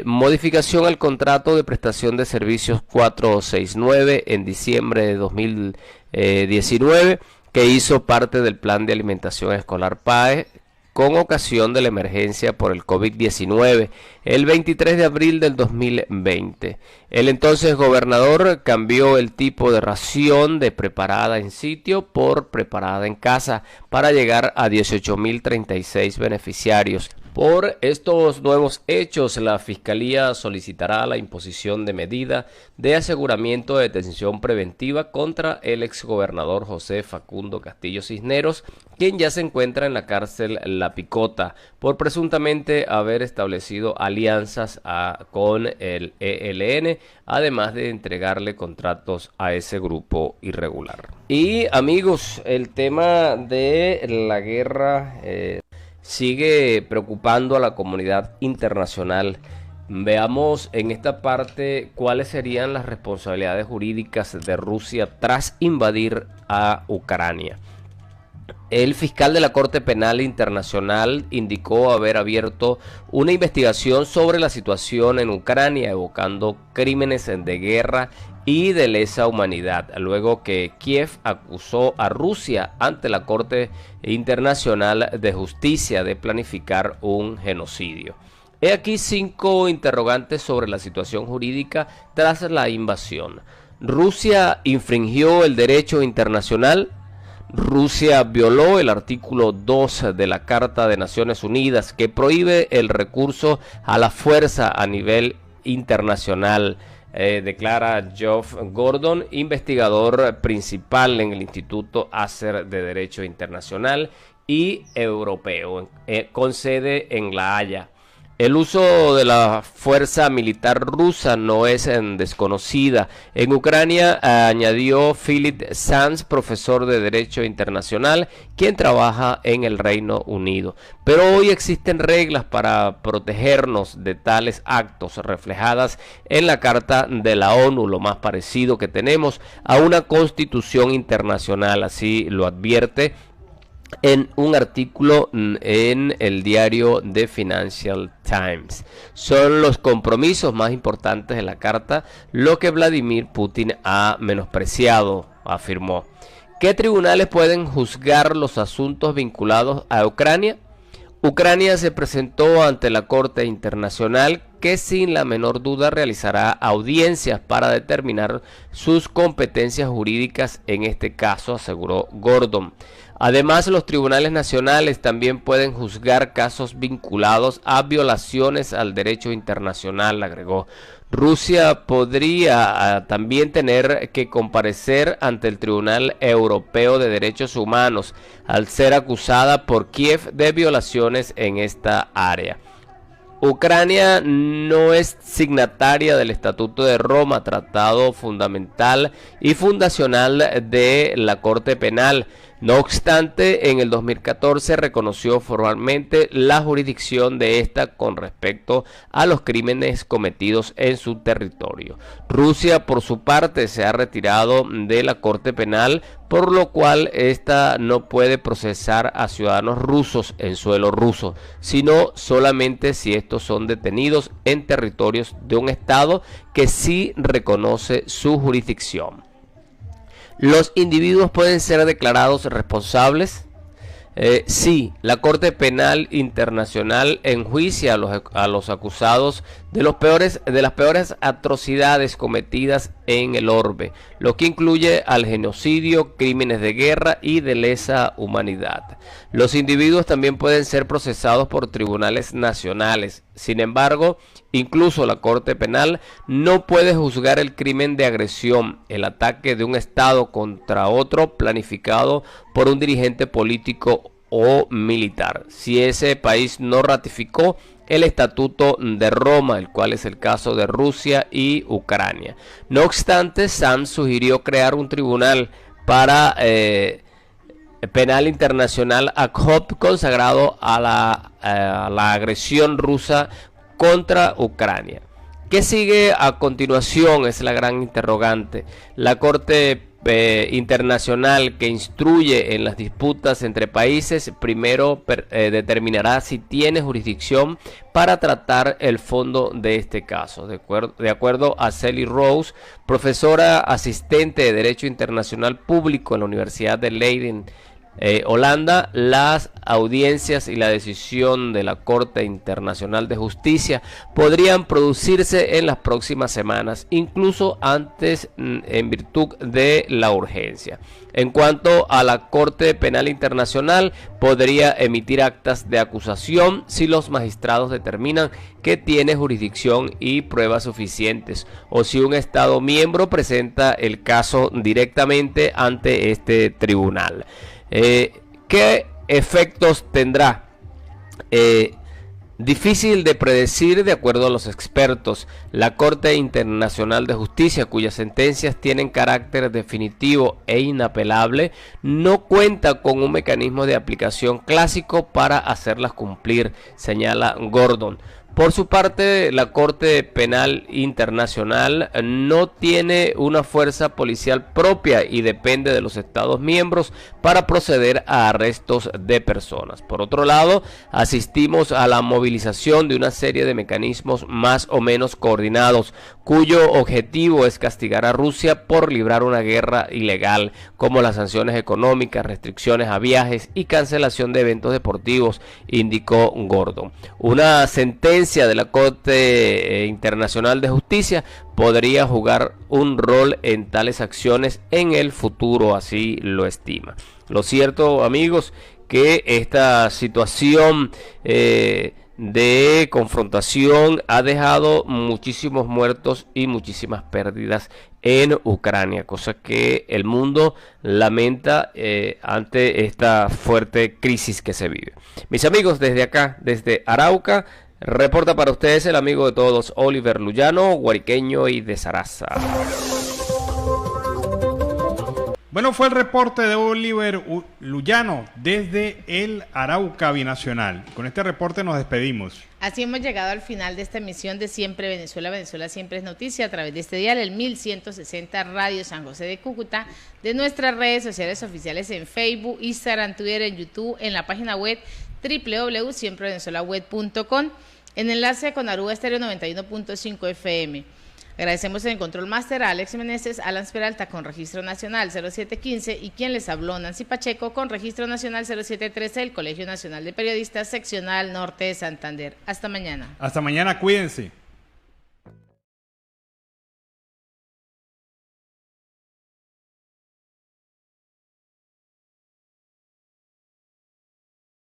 Modificación al contrato de prestación de servicios 469 en diciembre de 2019, que hizo parte del plan de alimentación escolar PAE con ocasión de la emergencia por el COVID-19 el 23 de abril del 2020. El entonces gobernador cambió el tipo de ración de preparada en sitio por preparada en casa para llegar a 18.036 beneficiarios. Por estos nuevos hechos, la Fiscalía solicitará la imposición de medida de aseguramiento de detención preventiva contra el exgobernador José Facundo Castillo Cisneros, quien ya se encuentra en la cárcel La Picota por presuntamente haber establecido alianzas con el ELN, además de entregarle contratos a ese grupo irregular. Y amigos, el tema de la guerra sigue preocupando a la comunidad internacional. Veamos en esta parte cuáles serían las responsabilidades jurídicas de Rusia tras invadir a Ucrania. El fiscal de la Corte Penal Internacional indicó haber abierto una investigación sobre la situación en Ucrania, evocando crímenes de guerra y de lesa humanidad, luego que Kiev acusó a Rusia ante la Corte Internacional de Justicia de planificar un genocidio. He aquí 5 interrogantes sobre la situación jurídica tras la invasión. ¿Rusia infringió el derecho internacional? Rusia violó el artículo 2 de la Carta de Naciones Unidas, que prohíbe el recurso a la fuerza a nivel internacional, declara Geoff Gordon, investigador principal en el Instituto Acer de Derecho Internacional y Europeo, con sede en La Haya. El uso de la fuerza militar rusa no es desconocida en Ucrania, añadió Philip Sands, profesor de Derecho Internacional, quien trabaja en el Reino Unido. Pero hoy existen reglas para protegernos de tales actos, reflejadas en la Carta de la ONU, lo más parecido que tenemos a una constitución internacional, así lo advierte en un artículo en el diario The Financial Times. Son los compromisos más importantes de la carta lo que Vladimir Putin ha menospreciado, afirmó. ¿Qué tribunales pueden juzgar los asuntos vinculados a Ucrania? Ucrania se presentó ante la Corte Internacional, que sin la menor duda realizará audiencias para determinar sus competencias jurídicas en este caso, aseguró Gordon. Además, los tribunales nacionales también pueden juzgar casos vinculados a violaciones al derecho internacional, agregó. Rusia podría también tener que comparecer ante el Tribunal Europeo de Derechos Humanos al ser acusada por Kiev de violaciones en esta área. Ucrania no es signataria del Estatuto de Roma, tratado fundamental y fundacional de la Corte Penal. No obstante, en el 2014 reconoció formalmente la jurisdicción de esta con respecto a los crímenes cometidos en su territorio. Rusia, por su parte, se ha retirado de la Corte Penal, por lo cual esta no puede procesar a ciudadanos rusos en suelo ruso, sino solamente si estos son detenidos en territorios de un estado que sí reconoce su jurisdicción. ¿Los individuos pueden ser declarados responsables? Sí, la Corte Penal Internacional enjuicia a los acusados de las peores atrocidades cometidas en el orbe, lo que incluye al genocidio, crímenes de guerra y de lesa humanidad. Los individuos también pueden ser procesados por tribunales nacionales. Sin embargo, incluso la Corte Penal no puede juzgar el crimen de agresión, el ataque de un Estado contra otro planificado por un dirigente político o militar, si ese país no ratificó el Estatuto de Roma, el cual es el caso de Rusia y Ucrania. No obstante, Sam sugirió crear un tribunal para penal internacional ad hoc consagrado a la agresión rusa contra Ucrania. ¿Qué sigue a continuación? Es la gran interrogante. La Corte Internacional que instruye en las disputas entre países primero determinará si tiene jurisdicción para tratar el fondo de este caso. De acuerdo a Sally Rose, profesora asistente de Derecho Internacional Público en la Universidad de Leiden, Holanda, las audiencias y la decisión de la Corte Internacional de Justicia podrían producirse en las próximas semanas, incluso antes, en virtud de la urgencia. En cuanto a la Corte Penal Internacional, podría emitir actas de acusación si los magistrados determinan que tiene jurisdicción y pruebas suficientes, o si un Estado miembro presenta el caso directamente ante este tribunal. ¿Qué efectos tendrá? Difícil de predecir de acuerdo a los expertos. La Corte Internacional de Justicia, cuyas sentencias tienen carácter definitivo e inapelable, no cuenta con un mecanismo de aplicación clásico para hacerlas cumplir, señala Gordon. Por su parte, la Corte Penal Internacional no tiene una fuerza policial propia y depende de los Estados miembros para proceder a arrestos de personas. Por otro lado, asistimos a la movilización de una serie de mecanismos más o menos coordinados, cuyo objetivo es castigar a Rusia por librar una guerra ilegal, como las sanciones económicas, restricciones a viajes y cancelación de eventos deportivos, indicó Gordon. Una sentencia de la Corte Internacional de Justicia podría jugar un rol en tales acciones en el futuro, así lo estima. Lo cierto, amigos, que esta situación de confrontación ha dejado muchísimos muertos y muchísimas pérdidas en Ucrania, cosa que el mundo lamenta ante esta fuerte crisis que se vive. Mis amigos, desde acá, desde Arauca, reporta para ustedes el amigo de todos, Oliver Luyano, guariqueño y de Zaraza. Bueno, fue el reporte de Oliver Luyano desde el Arauca Binacional. Con este reporte nos despedimos. Así hemos llegado al final de esta emisión de Siempre Venezuela. Venezuela siempre es noticia a través de este dial, el 1160 Radio San José de Cúcuta, de nuestras redes sociales oficiales en Facebook, Instagram, Twitter, en YouTube, en la página web www.siemprevenezuelaweb.com, en enlace con Aruba Estéreo 91.5 FM. Agradecemos en el Control Master a Alex Meneses, Alan Peralta con Registro Nacional 0715 y quien les habló, Nancy Pacheco, con Registro Nacional 0713 del Colegio Nacional de Periodistas Seccional Norte de Santander. Hasta mañana. Hasta mañana, cuídense.